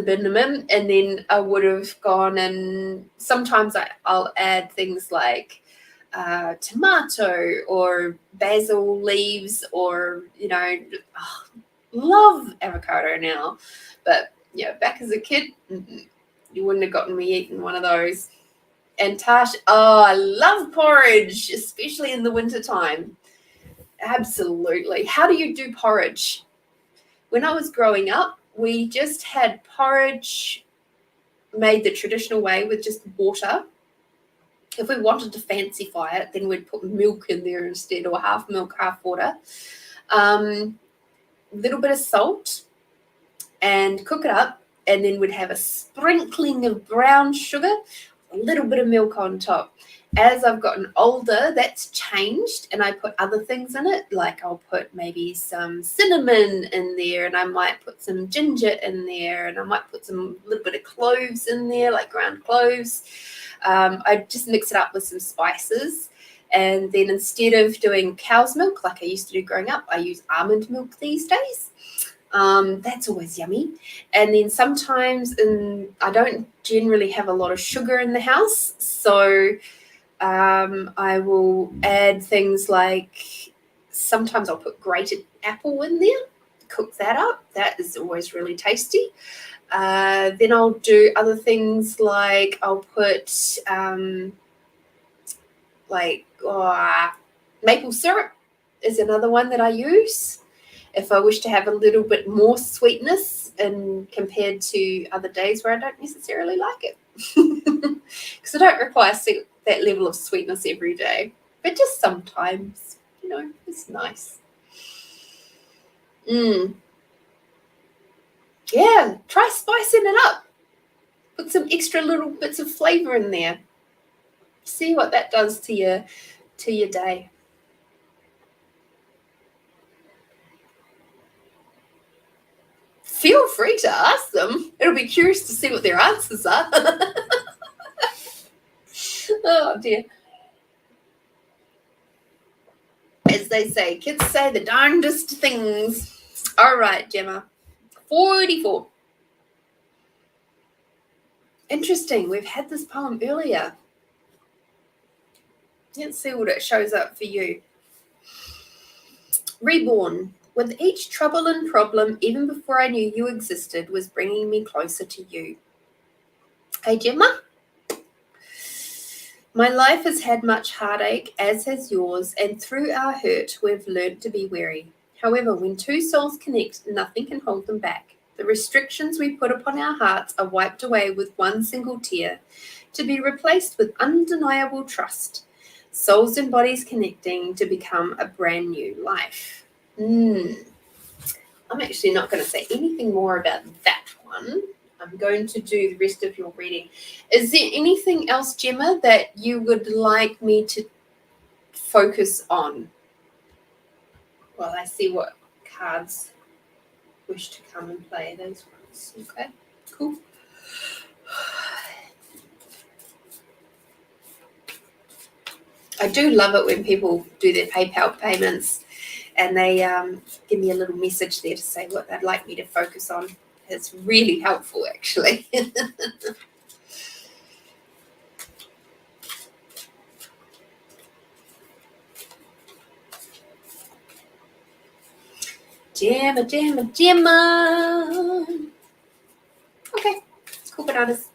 minimum. And then I would have gone and sometimes I'll add things like tomato or basil leaves or, love avocado now. But back as a kid, you wouldn't have gotten me eating one of those. And Tash, I love porridge, especially in the wintertime. Absolutely. How do you do porridge? When I was growing up, we just had porridge made the traditional way with just water. If we wanted to fancify it, then we'd put milk in there instead, or half milk, half water. A little bit of salt and cook it up. And then we'd have a sprinkling of brown sugar, a little bit of milk on top. As I've gotten older, that's changed and I put other things in it. Like I'll put maybe some cinnamon in there and I might put some ginger in there and I might put some little bit of cloves in there, like ground cloves. I just mix it up with some spices. And then instead of doing cow's milk like I used to do growing up, I use almond milk these days. That's always yummy. And then sometimes I don't generally have a lot of sugar in the house, so I will add things like sometimes I'll put grated apple in there, cook that up. That is always really tasty. Then I'll do other things like I'll put maple syrup is another one that I use if I wish to have a little bit more sweetness and compared to other days where I don't necessarily like it. Because I don't require that level of sweetness every day. But just sometimes, it's nice. Yeah, try spicing it up. Put some extra little bits of flavor in there. See what that does to your day. Feel free to ask them. It'll be curious to see what their answers are. Oh, dear. As they say, kids say the darndest things. All right, Gemma. 44. Interesting. We've had this poem earlier. Let's see what it shows up for you. Reborn. With each trouble and problem, even before I knew you existed, was bringing me closer to you. Hey, Gemma. My life has had much heartache, as has yours, and through our hurt, we've learned to be wary. However, when two souls connect, nothing can hold them back. The restrictions we put upon our hearts are wiped away with one single tear, to be replaced with undeniable trust. Souls and bodies connecting to become a brand new life. I'm actually not going to say anything more about that one. I'm going to do the rest of your reading. Is there anything else, Gemma, that you would like me to focus on? Well, I see what cards wish to come and play those ones. Okay, cool. I do love it when people do their PayPal payments and they give me a little message there to say what they'd like me to focus on. It's really helpful, actually. Gemma. Okay, cool bananas.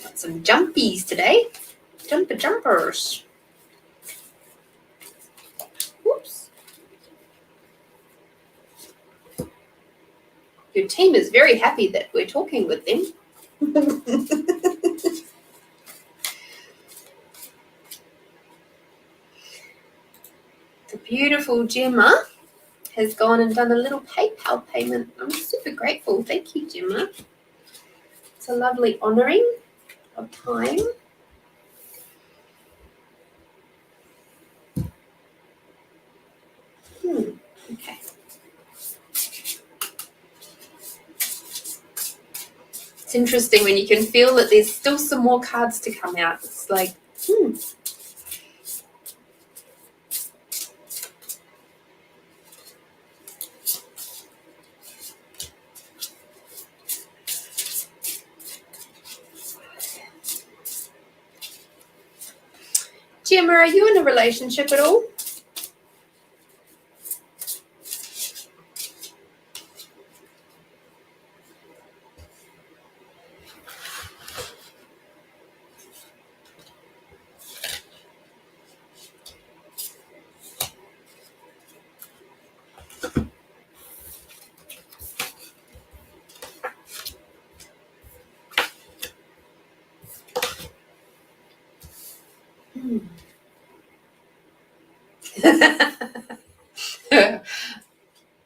Got some jumpies today. Jumpers. Whoops. Your team is very happy that we're talking with them. The beautiful Gemma has gone and done a little PayPal payment. I'm super grateful. Thank you, Gemma. It's a lovely honouring of time. Okay. It's interesting when you can feel that there's still some more cards to come out. It's like, Gemma, are you in a relationship at all?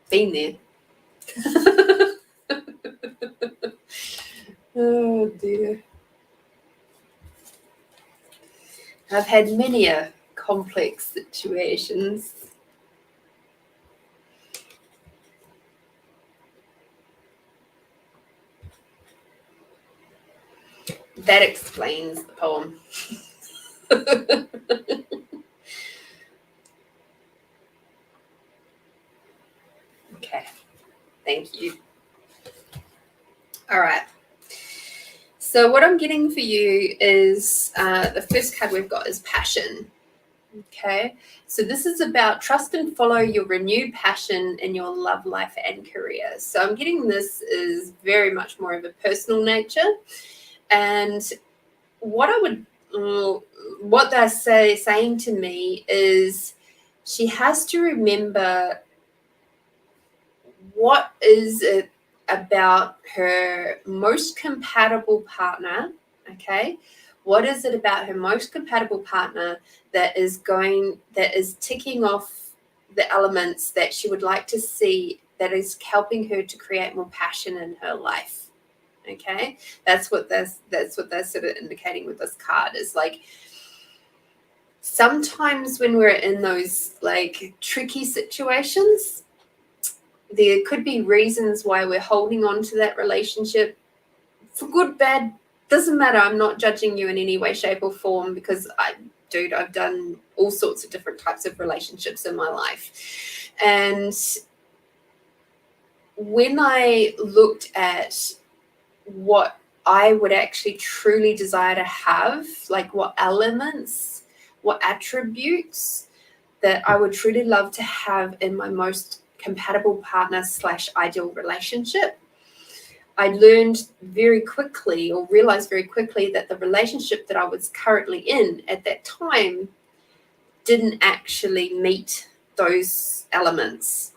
Been there. Oh dear. I've had many complex situations. That explains the poem. Okay, thank you. All right. So what I'm getting for you is the first card we've got is passion. Okay, so this is about trust and follow your renewed passion in your love life and career. So I'm getting this is very much more of a personal nature. And what they're saying to me is she has to remember what is it about her most compatible partner, okay? What is it about her most compatible partner that is ticking off the elements that she would like to see that is helping her to create more passion in her life? Okay, that's what they're sort of indicating with this card is like sometimes when we're in those like tricky situations, there could be reasons why we're holding on to that relationship for good, bad, doesn't matter. I'm not judging you in any way, shape or form because I've done all sorts of different types of relationships in my life. And when I looked at what I would actually truly desire to have, like what elements, what attributes that I would truly love to have in my most compatible partner / ideal relationship, I learned very quickly or realized very quickly that the relationship that I was currently in at that time didn't actually meet those elements.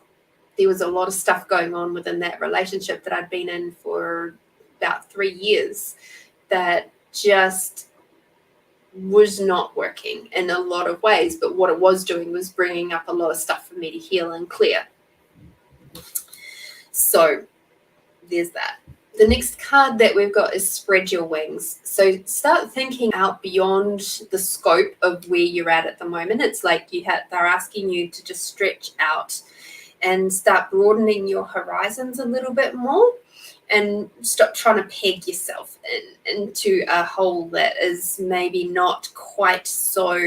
There was a lot of stuff going on within that relationship that I'd been in for about 3 years that just was not working in a lot of ways. But what it was doing was bringing up a lot of stuff for me to heal and clear. So there's that. The next card that we've got is spread your wings. So start thinking out beyond the scope of where you're at the moment. It's like they're asking you to just stretch out and start broadening your horizons a little bit more, and stop trying to peg yourself into a hole that is maybe not quite so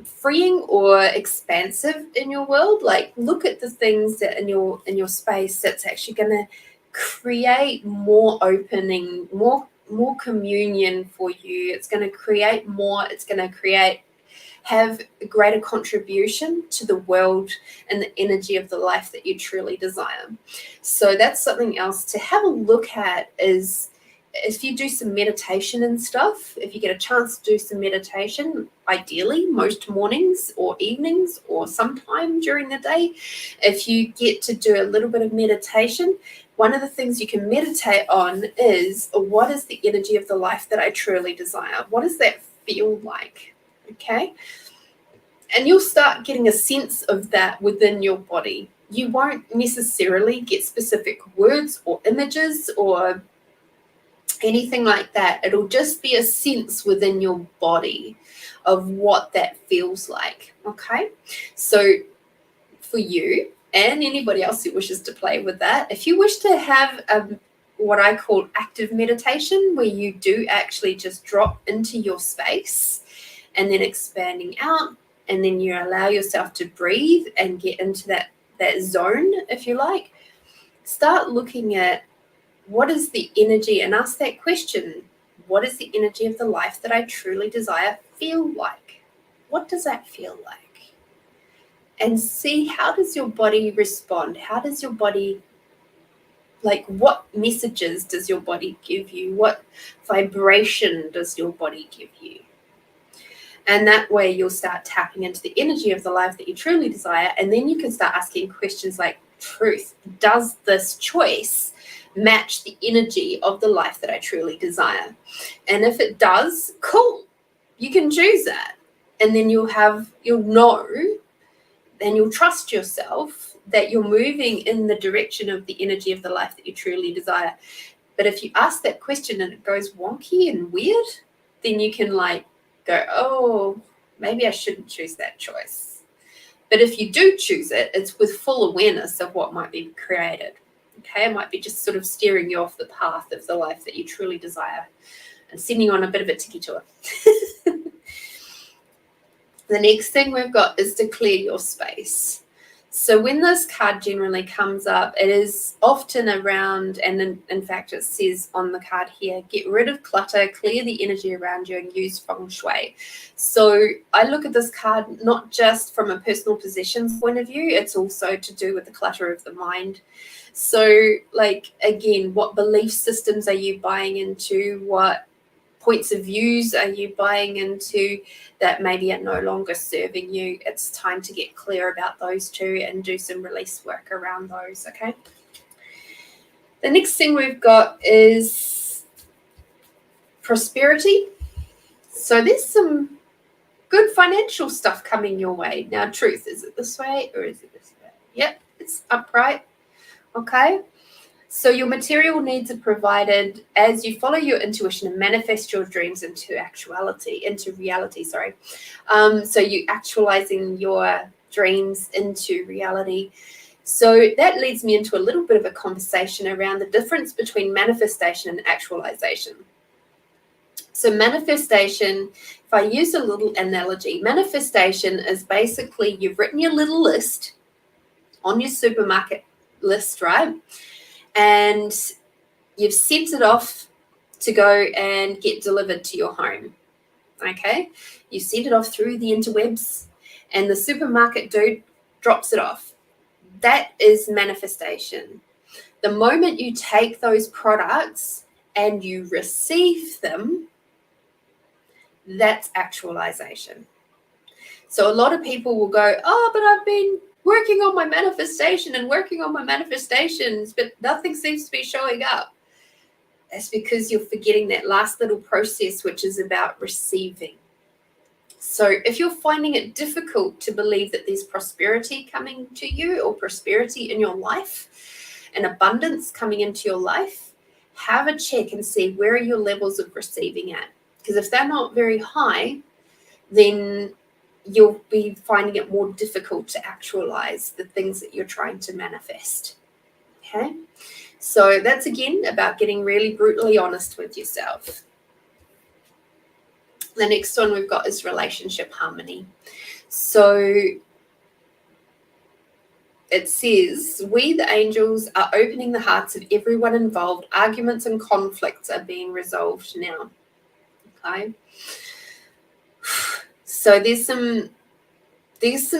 freeing or expansive in your world. Like, look at the things that in your space that's actually going to create more opening, more communion for you. It's going to create more. It's going to have a greater contribution to the world and the energy of the life that you truly desire. So that's something else to have a look at. Is if you do some meditation and stuff, if you get a chance to do some meditation, ideally most mornings or evenings or sometime during the day, if you get to do a little bit of meditation, one of the things you can meditate on is, what is the energy of the life that I truly desire? What does that feel like? Okay. And you'll start getting a sense of that within your body. You won't necessarily get specific words or images or anything like that. It'll just be a sense within your body of what that feels like. Okay. So for you and anybody else who wishes to play with that, if you wish to have what I call active meditation, where you do actually just drop into your space and then expanding out, and then you allow yourself to breathe and get into that zone, if you like, start looking at what is the energy, and ask that question: what is the energy of the life that I truly desire feel like? What does that feel like? And see, how does your body respond? How does your body, like, what messages does your body give you? What vibration does your body give you? And that way you'll start tapping into the energy of the life that you truly desire. And then you can start asking questions like, truth, does this choice match the energy of the life that I truly desire? And if it does, cool, you can choose that. And then you'll know, and you'll trust yourself that you're moving in the direction of the energy of the life that you truly desire. But if you ask that question and it goes wonky and weird, then you can go, oh, maybe I shouldn't choose that choice. But if you do choose it, it's with full awareness of what might be created. Okay, it might be just sort of steering you off the path of the life that you truly desire and sending you on a bit of a tiki tour. The next thing we've got is to clear your space. So when this card generally comes up, it is often around, and in fact it says on the card here, get rid of clutter, clear the energy around you, and use feng shui. So I look at this card not just from a personal possessions point of view, it's also to do with the clutter of the mind. So, like, again, what belief systems are you buying into? What points of views are you buying into that maybe are no longer serving you? It's time to get clear about those two and do some release work around those, okay? The next thing we've got is prosperity. So there's some good financial stuff coming your way. Now, truth, is it this way or is it this way? Yep, it's upright, okay? So your material needs are provided as you follow your intuition and manifest your dreams into reality. So you actualizing your dreams into reality. So that leads me into a little bit of a conversation around the difference between manifestation and actualization. So manifestation, if I use a little analogy, manifestation is basically you've written your little list on your supermarket list, right? And you've sent it off to go and get delivered to your home, okay? You send it off through the interwebs and the supermarket dude drops it off. That is manifestation. The moment you take those products and you receive them, that's actualization. So a lot of people will go, oh, but I've been working on my manifestation and working on my manifestations, but nothing seems to be showing up. That's because you're forgetting that last little process, which is about receiving. So if you're finding it difficult to believe that there's prosperity coming to you or prosperity in your life, and abundance coming into your life, have a check and see where are your levels of receiving at. Because if they're not very high, then you'll be finding it more difficult to actualize the things that you're trying to manifest. Okay? So that's, again, about getting really brutally honest with yourself. The next one we've got is relationship harmony. So it says, we, the angels, are opening the hearts of everyone involved. Arguments and conflicts are being resolved now. Okay. So there's some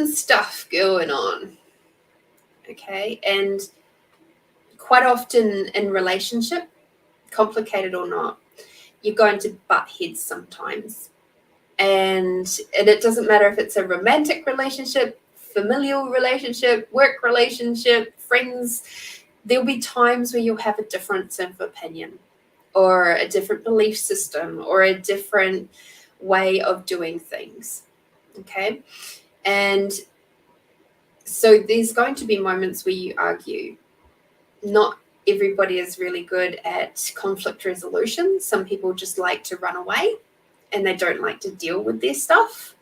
stuff going on. Okay. And quite often in relationship, complicated or not, you're going to butt heads sometimes. And it doesn't matter if it's a romantic relationship, familial relationship, work relationship, friends. There'll be times where you'll have a difference of opinion or a different belief system or a different way of doing things. Okay. And so there's going to be moments where you argue. Not everybody is really good at conflict resolution. Some people just like to run away and they don't like to deal with their stuff.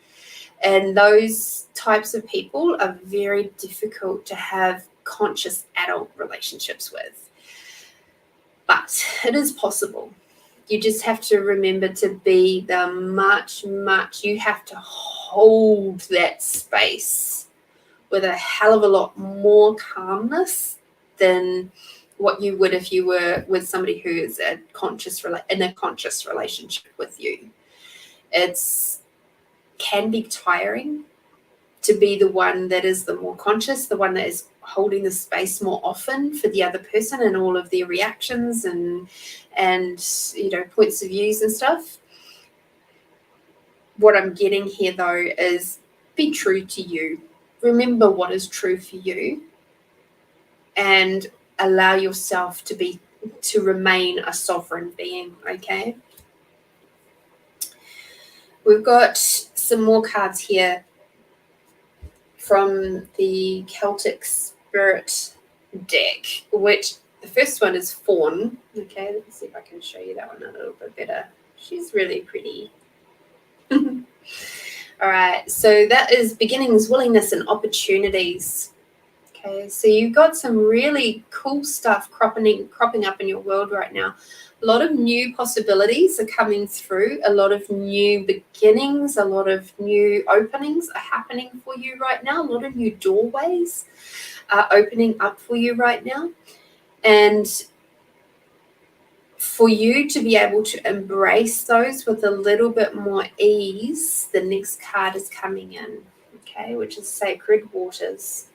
And those types of people are very difficult to have conscious adult relationships with. But it is possible. You just have to remember to be you have to hold that space with a hell of a lot more calmness than what you would if you were with somebody who is in a conscious relationship with you. It's can be tiring to be the one that is the more conscious, the one that is holding the space more often for the other person and all of their reactions and points of views and stuff. What I'm getting here though is be true to you. Remember what is true for you and allow yourself to remain a sovereign being, okay? We've got some more cards here from the Celtic Spirit deck, which the first one is Fawn. Okay, let's see if I can show you that one a little bit better. She's really pretty. All right, so that is beginnings, willingness, and opportunities. Okay, so you've got some really cool stuff cropping up in your world right now. A lot of new possibilities are coming through. A lot of new beginnings, a lot of new openings are happening for you right now. A lot of new doorways are opening up for you right now. And for you to be able to embrace those with a little bit more ease, the next card is coming in, okay, which is Sacred Waters.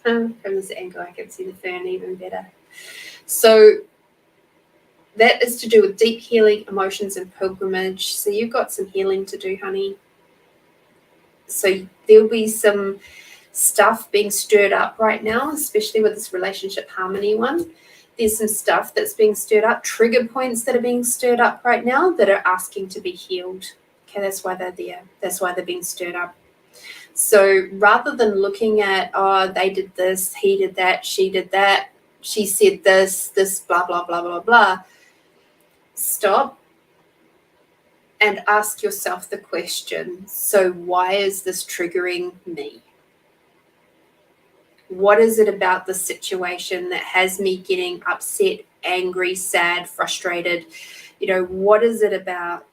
From this angle, I can see the fern even better. So that is to do with deep healing, emotions, and pilgrimage. So you've got some healing to do, honey. So there'll be some stuff being stirred up right now, especially with this relationship harmony one. There's some stuff that's being stirred up, trigger points that are being stirred up right now that are asking to be healed. Okay, that's why they're there. That's why they're being stirred up. So rather than looking at, oh, they did this, he did that, she did that, she said this, blah, blah, blah, blah, blah, stop and ask yourself the question, so why is this triggering me? What is it about the situation that has me getting upset, angry, sad, frustrated? What is it about?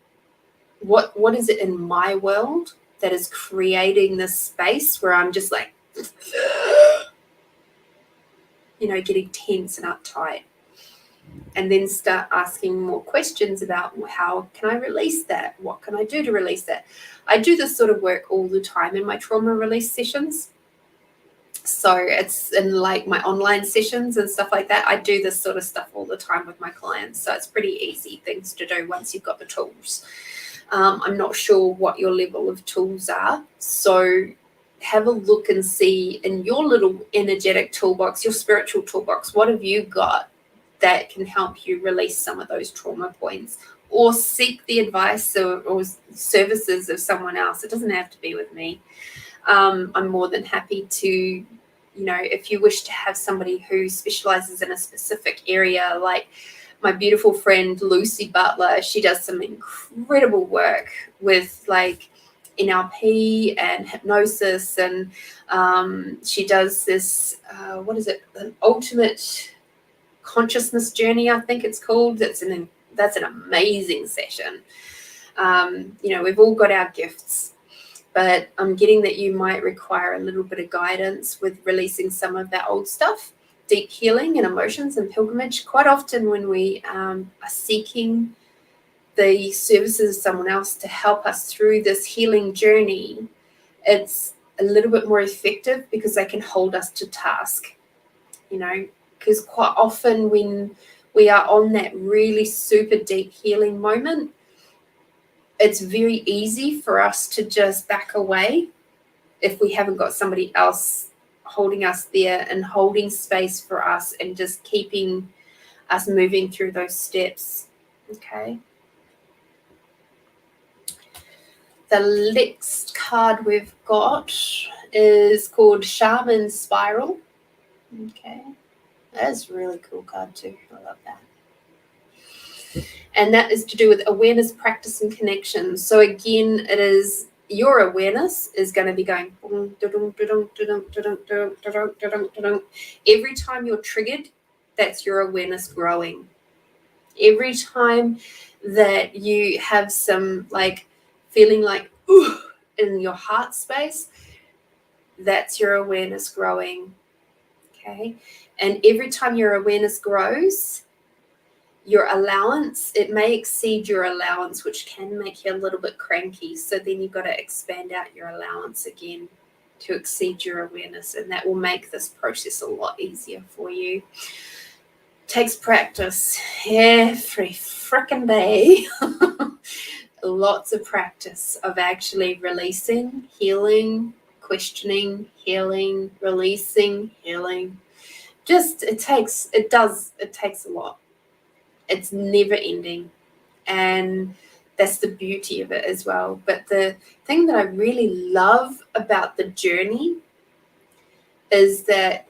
What is it in my world that is creating this space where I'm just like, getting tense and uptight? And then start asking more questions about, well, how can I release that? What can I do to release that? I do this sort of work all the time in my trauma release sessions. So it's in like my online sessions and stuff like that. I do this sort of stuff all the time with my clients. So it's pretty easy things to do once you've got the tools. I'm not sure what your level of tools are. So have a look and see in your little energetic toolbox, your spiritual toolbox, what have you got that can help you release some of those trauma points, or seek the advice or services of someone else. It doesn't have to be with me. I'm more than happy to you know, if you wish to have somebody who specializes in a specific area, like my beautiful friend Lucy Butler, she does some incredible work with like NLP and hypnosis, and she does this what is it, an ultimate consciousness journey, I think it's called. That's an amazing session. You know, we've all got our gifts, but I'm getting that you might require a little bit of guidance with releasing some of that old stuff, deep healing and emotions and pilgrimage. Quite often when we are seeking the services of someone else to help us through this healing journey, it's a little bit more effective because they can hold us to task, you know, because quite often when we are on that really super deep healing moment, it's very easy for us to just back away if we haven't got somebody else holding us there and holding space for us and just keeping us moving through those steps. Okay. The next card we've got is called Shaman Spiral. Okay. That's a really cool card too. I love that. And that is to do with awareness, practice, and connection. So again, it is your awareness is going to be going every time you're triggered. That's your awareness growing. Every time that you have some like feeling like ooh in your heart space, that's your awareness growing. Okay. And every time your awareness grows, your allowance, it may exceed your allowance, which can make you a little bit cranky. So then you've got to expand out your allowance again to exceed your awareness, and that will make this process a lot easier for you. Takes practice every freaking day. Lots of practice of actually releasing, healing, questioning, healing, releasing, healing. Just it takes a lot. It's never ending, and that's the beauty of it as well. But the thing that I really love about the journey is that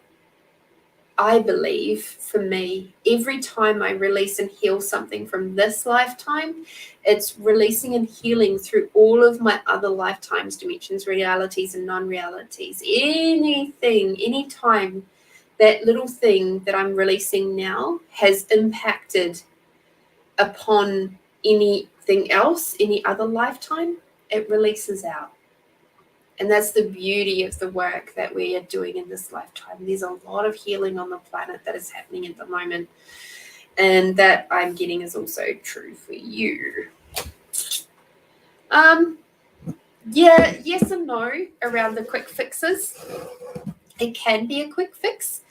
I believe, for me, every time I release and heal something from this lifetime, it's releasing and healing through all of my other lifetimes, dimensions, realities, and non-realities. Anything, anytime that little thing that I'm releasing now has impacted upon anything else, any other lifetime, it releases out. And that's the beauty of the work that we are doing in this lifetime. There's a lot of healing on the planet that is happening at the moment, and that I'm getting is also true for you. Yeah, yes and no around the quick fixes. It can be a quick fix.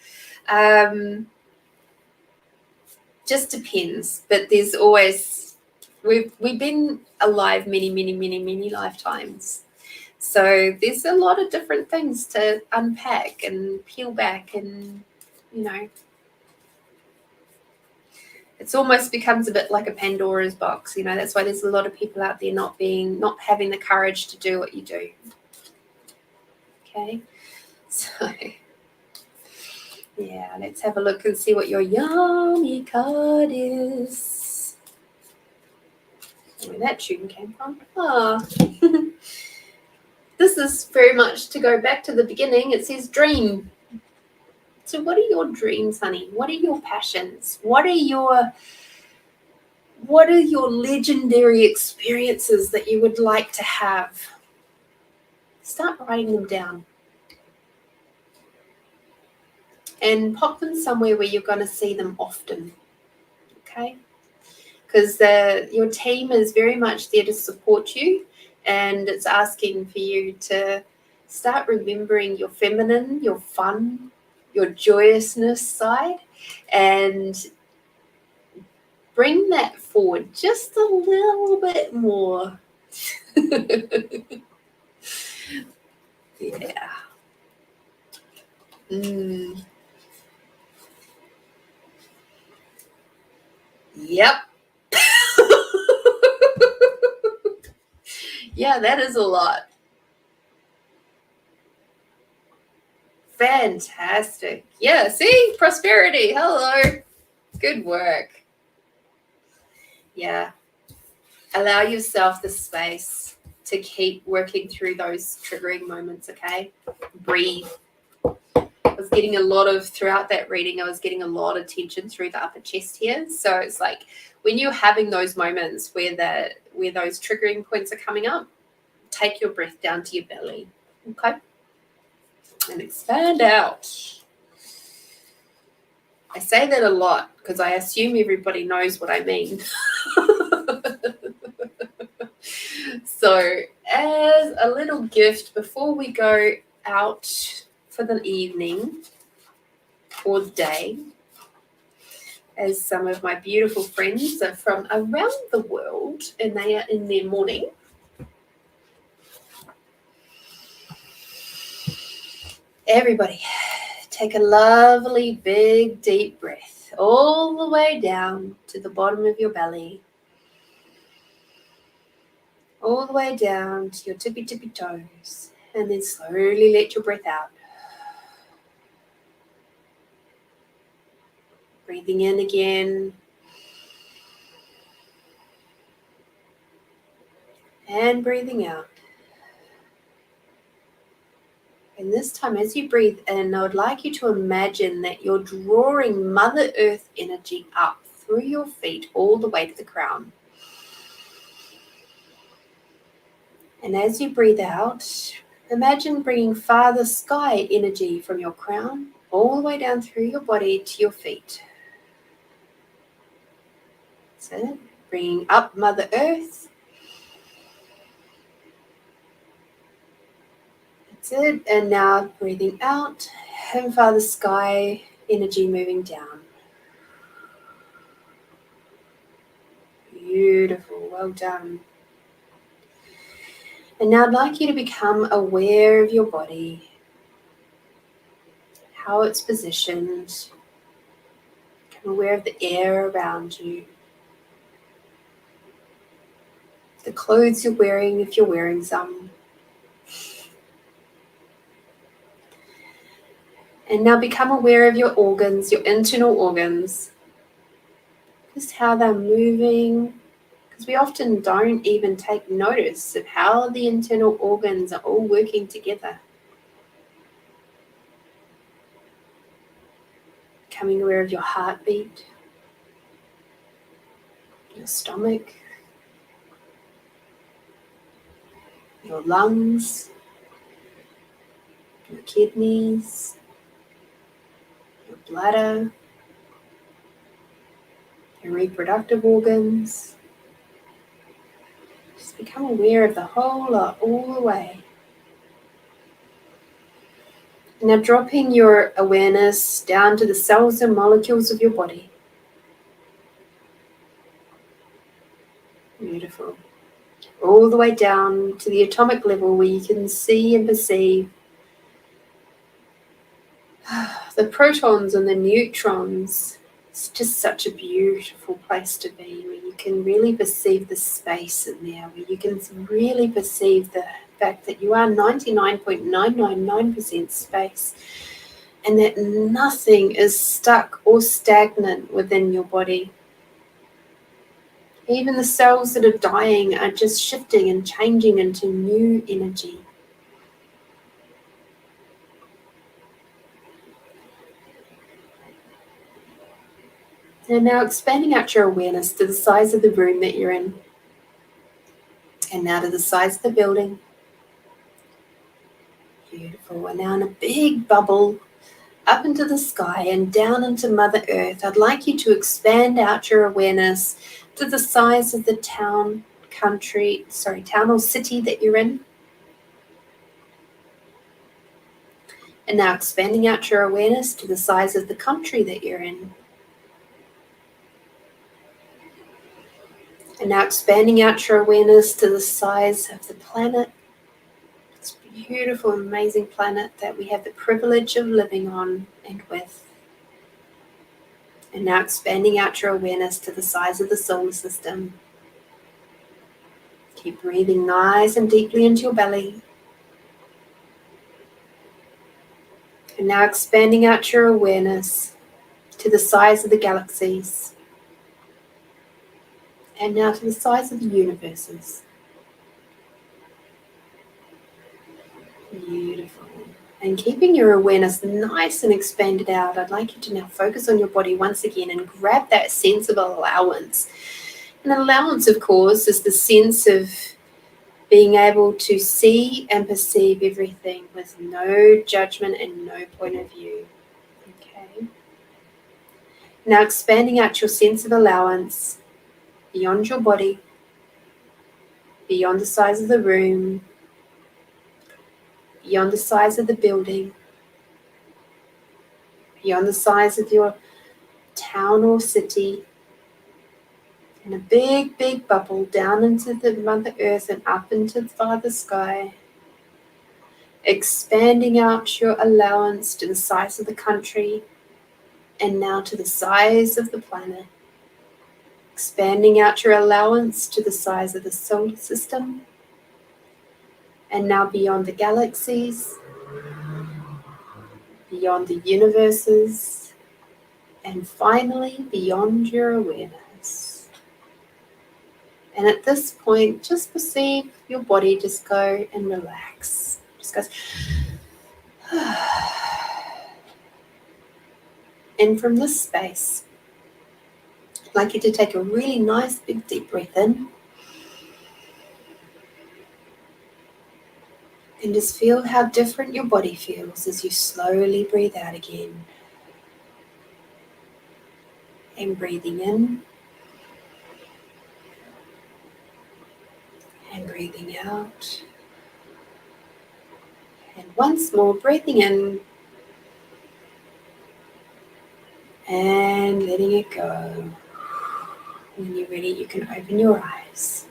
Just depends, but there's always we've been alive many lifetimes, so there's a lot of different things to unpack and peel back, and you know, it's almost becomes a bit like a Pandora's box. You know, that's why there's a lot of people out there not having the courage to do what you do. Okay, so yeah, let's have a look and see what your yummy card is. Where that tune came from. This is very much to go back to the beginning. It says dream. So what are your dreams, honey? What are your passions? What are your legendary experiences that you would like to have? Start writing them down. And pop them somewhere where you're going to see them often. Okay? Because your team is very much there to support you, and it's asking for you to start remembering your feminine, your fun, your joyousness side, and bring that forward just a little bit more. Yeah. Yep. Yeah, that is a lot. Fantastic. Yeah, see? Prosperity. Hello. Good work. Yeah. Allow yourself the space to keep working through those triggering moments, okay? Breathe. I was getting throughout that reading, I was getting a lot of tension through the upper chest here. So it's like when you're having those moments where those triggering points are coming up, take your breath down to your belly, okay? And expand out. I say that a lot because I assume everybody knows what I mean. So as a little gift before we go out for the evening or the day, as some of my beautiful friends are from around the world and they are in their morning, everybody take a lovely big deep breath all the way down to the bottom of your belly, all the way down to your tippy toes, and then slowly let your breath out. Breathing in again. And breathing out. And this time as you breathe in, I would like you to imagine that you're drawing Mother Earth energy up through your feet all the way to the crown. And as you breathe out, imagine bringing Father Sky energy from your crown all the way down through your body to your feet. That's it. Bringing up Mother Earth. That's it. And now breathing out and Father Sky energy moving down. Beautiful. Well done. And now I'd like you to become aware of your body, how it's positioned. Become aware of the air around you, the clothes you're wearing if you're wearing some. And now become aware of your organs, your internal organs, just how they're moving, because we often don't even take notice of how the internal organs are all working together. Becoming aware of your heartbeat, your stomach, your lungs, your kidneys, your bladder, your reproductive organs. Just become aware of the whole lot all the way. Now dropping your awareness down to the cells and molecules of your body. Beautiful. All the way down to the atomic level where you can see and perceive the protons and the neutrons. It's just such a beautiful place to be, where you can really perceive the space in there, where you can really perceive the fact that you are 99.999% space, and that nothing is stuck or stagnant within your body. Even the cells that are dying are just shifting and changing into new energy. And now expanding out your awareness to the size of the room that you're in. And now to the size of the building. Beautiful. And now in a big bubble up into the sky and down into Mother Earth, I'd like you to expand out your awareness to the size of the town or city that you're in. And now expanding out your awareness to the size of the country that you're in. And now expanding out your awareness to the size of the planet. This beautiful, amazing planet that we have the privilege of living on and with. And now expanding out your awareness to the size of the solar system. Keep breathing nice and deeply into your belly. And now expanding out your awareness to the size of the galaxies. And now to the size of the universes. Beautiful. And keeping your awareness nice and expanded out, I'd like you to now focus on your body once again and grab that sense of allowance. And allowance, of course, is the sense of being able to see and perceive everything with no judgment and no point of view. Okay. Now expanding out your sense of allowance beyond your body, beyond the size of the room, beyond the size of the building, beyond the size of your town or city, and a big, big bubble down into the Mother Earth and up into the Father Sky, expanding out your allowance to the size of the country and now to the size of the planet, expanding out your allowance to the size of the solar system and now beyond the galaxies, beyond the universes, and finally beyond your awareness. And at this point, just perceive your body just go and relax. Just goes. And from this space, I'd like you to take a really nice big deep breath in. And just feel how different your body feels as you slowly breathe out again. And breathing in. And breathing out. And once more, breathing in. And letting it go. When you're ready, you can open your eyes.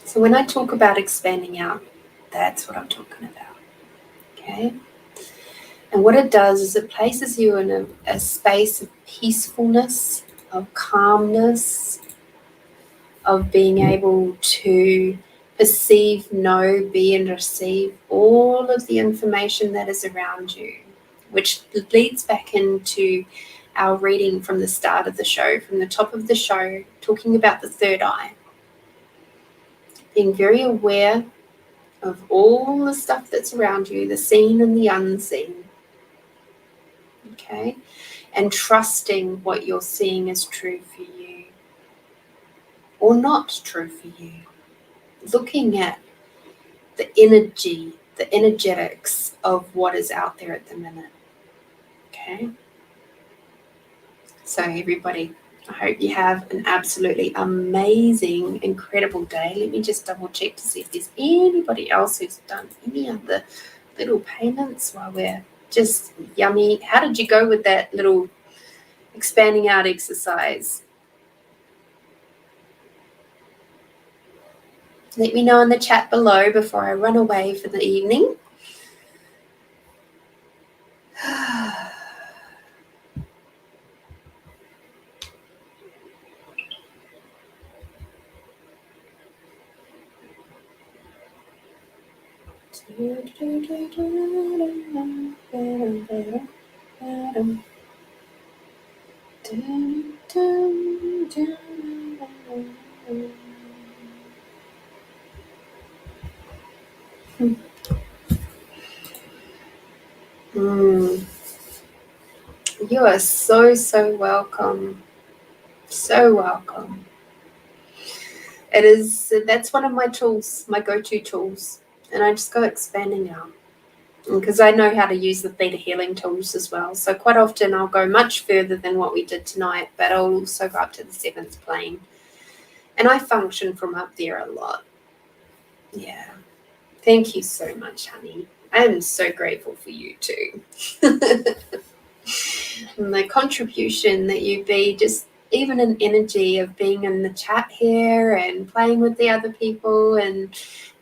So when I talk about expanding out, that's what I'm talking about. Okay? And what it does is it places you in a space of peacefulness, of calmness, of being able to perceive, know, be, and receive all of the information that is around you, which leads back into our reading from the start of the show, from the top of the show, talking about the third eye. Being very aware of all the stuff that's around you, the seen and the unseen. Okay? And trusting what you're seeing is true for you or not true for you. Looking at the energy, the energetics of what is out there at the minute. Okay? So everybody, I hope you have an absolutely amazing, incredible day. Let me just double check to see if there's anybody else who's done any other little payments while we're just yummy. How did you go with that little expanding out exercise? Let me know in the chat below before I run away for the evening. You are so welcome. So welcome. That's one of my tools, my go-to tools. And I just go expanding out. Because I know how to use the theta healing tools as well. So quite often I'll go much further than what we did tonight, but I'll also go up to the 7th plane. And I function from up there a lot. Yeah. Thank you so much, honey. I'm so grateful for you too. And the contribution that you be, just even an energy of being in the chat here and playing with the other people. And,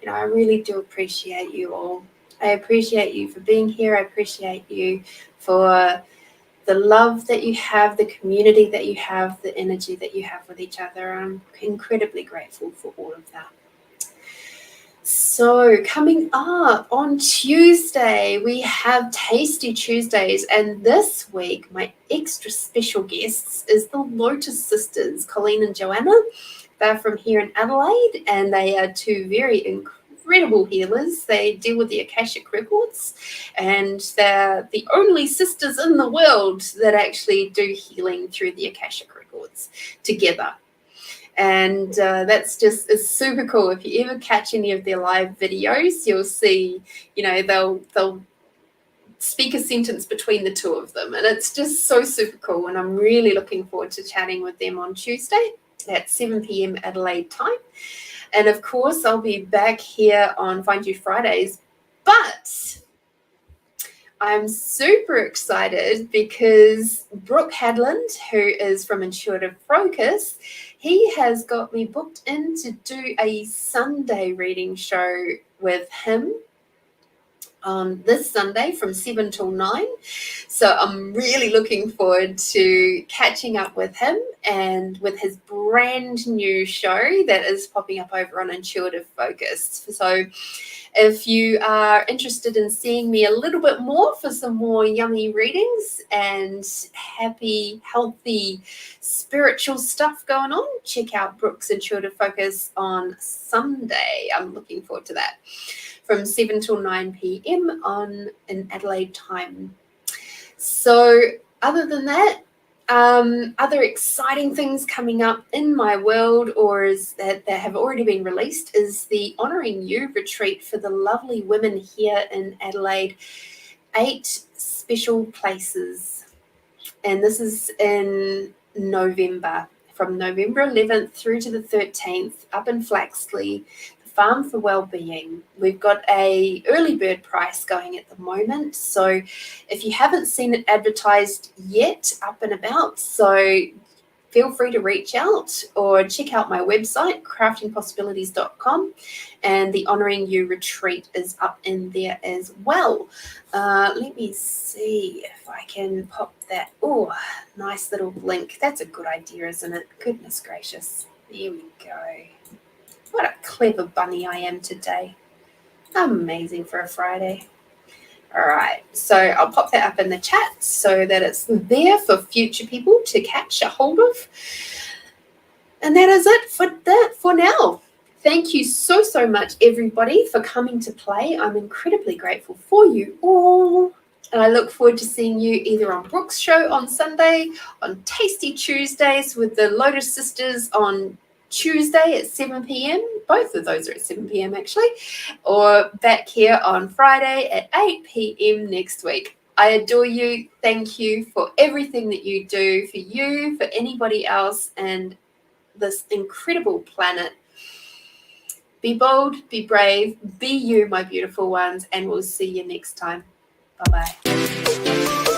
I really do appreciate you all. I appreciate you for being here. I appreciate you for the love that you have, the community that you have, the energy that you have with each other. I'm incredibly grateful for all of that. So coming up on Tuesday, we have Tasty Tuesdays. And this week, my extra special guests is the Lotus Sisters, Colleen and Joanna. They're from here in Adelaide, and they are two very incredible healers. They deal with the Akashic Records, and they're the only sisters in the world that actually do healing through the Akashic Records together. And that's just, it's super cool. If you ever catch any of their live videos, you'll see, they'll speak a sentence between the two of them, and it's just so super cool. And I'm really looking forward to chatting with them on Tuesday at 7 p.m. Adelaide time. And of course, I'll be back here on Find You Fridays, but I'm super excited because Brooke Hadland, who is from Intuitive Focus, he has got me booked in to do a Sunday reading show with him on this Sunday from 7 till 9. So I'm really looking forward to catching up with him and with his brand new show that is popping up over on Intuitive Focus. So if you are interested in seeing me a little bit more for some more yummy readings and happy, healthy, spiritual stuff going on, check out Brooke's Intuitive Focus on Sunday. I'm looking forward to that from 7 till 9 p.m. in Adelaide time. So other than that, other exciting things coming up in my world, or is that have already been released, is the Honouring You retreat for the lovely women here in Adelaide. 8 special places, and this is in November, from November 11th through to the 13th, up in Flaxley, Farm for Wellbeing. We've got a early bird price going at the moment, so if you haven't seen it advertised yet up and about, so feel free to reach out or check out my website, craftingpossibilities.com, and the Honouring You retreat is up in there as well. Let me see if I can pop that. Oh, nice little link. That's a good idea, isn't it? Goodness gracious. There we go. What a clever bunny I am today. Amazing for a Friday. All right, so I'll pop that up in the chat so that it's there for future people to catch a hold of. And that is it for now. Thank you so much, everybody, for coming to play. I'm incredibly grateful for you all. And I look forward to seeing you either on Brooke's show on Sunday, on Tasty Tuesdays with the Lotus Sisters on Tuesday at 7 p.m. Both of those are at 7 p.m. actually, or back here on Friday at 8 p.m. next week. I adore you. Thank you for everything that you do for you, for anybody else, and this incredible planet. Be bold, be brave, be you, my beautiful ones, and we'll see you next time. Bye-bye.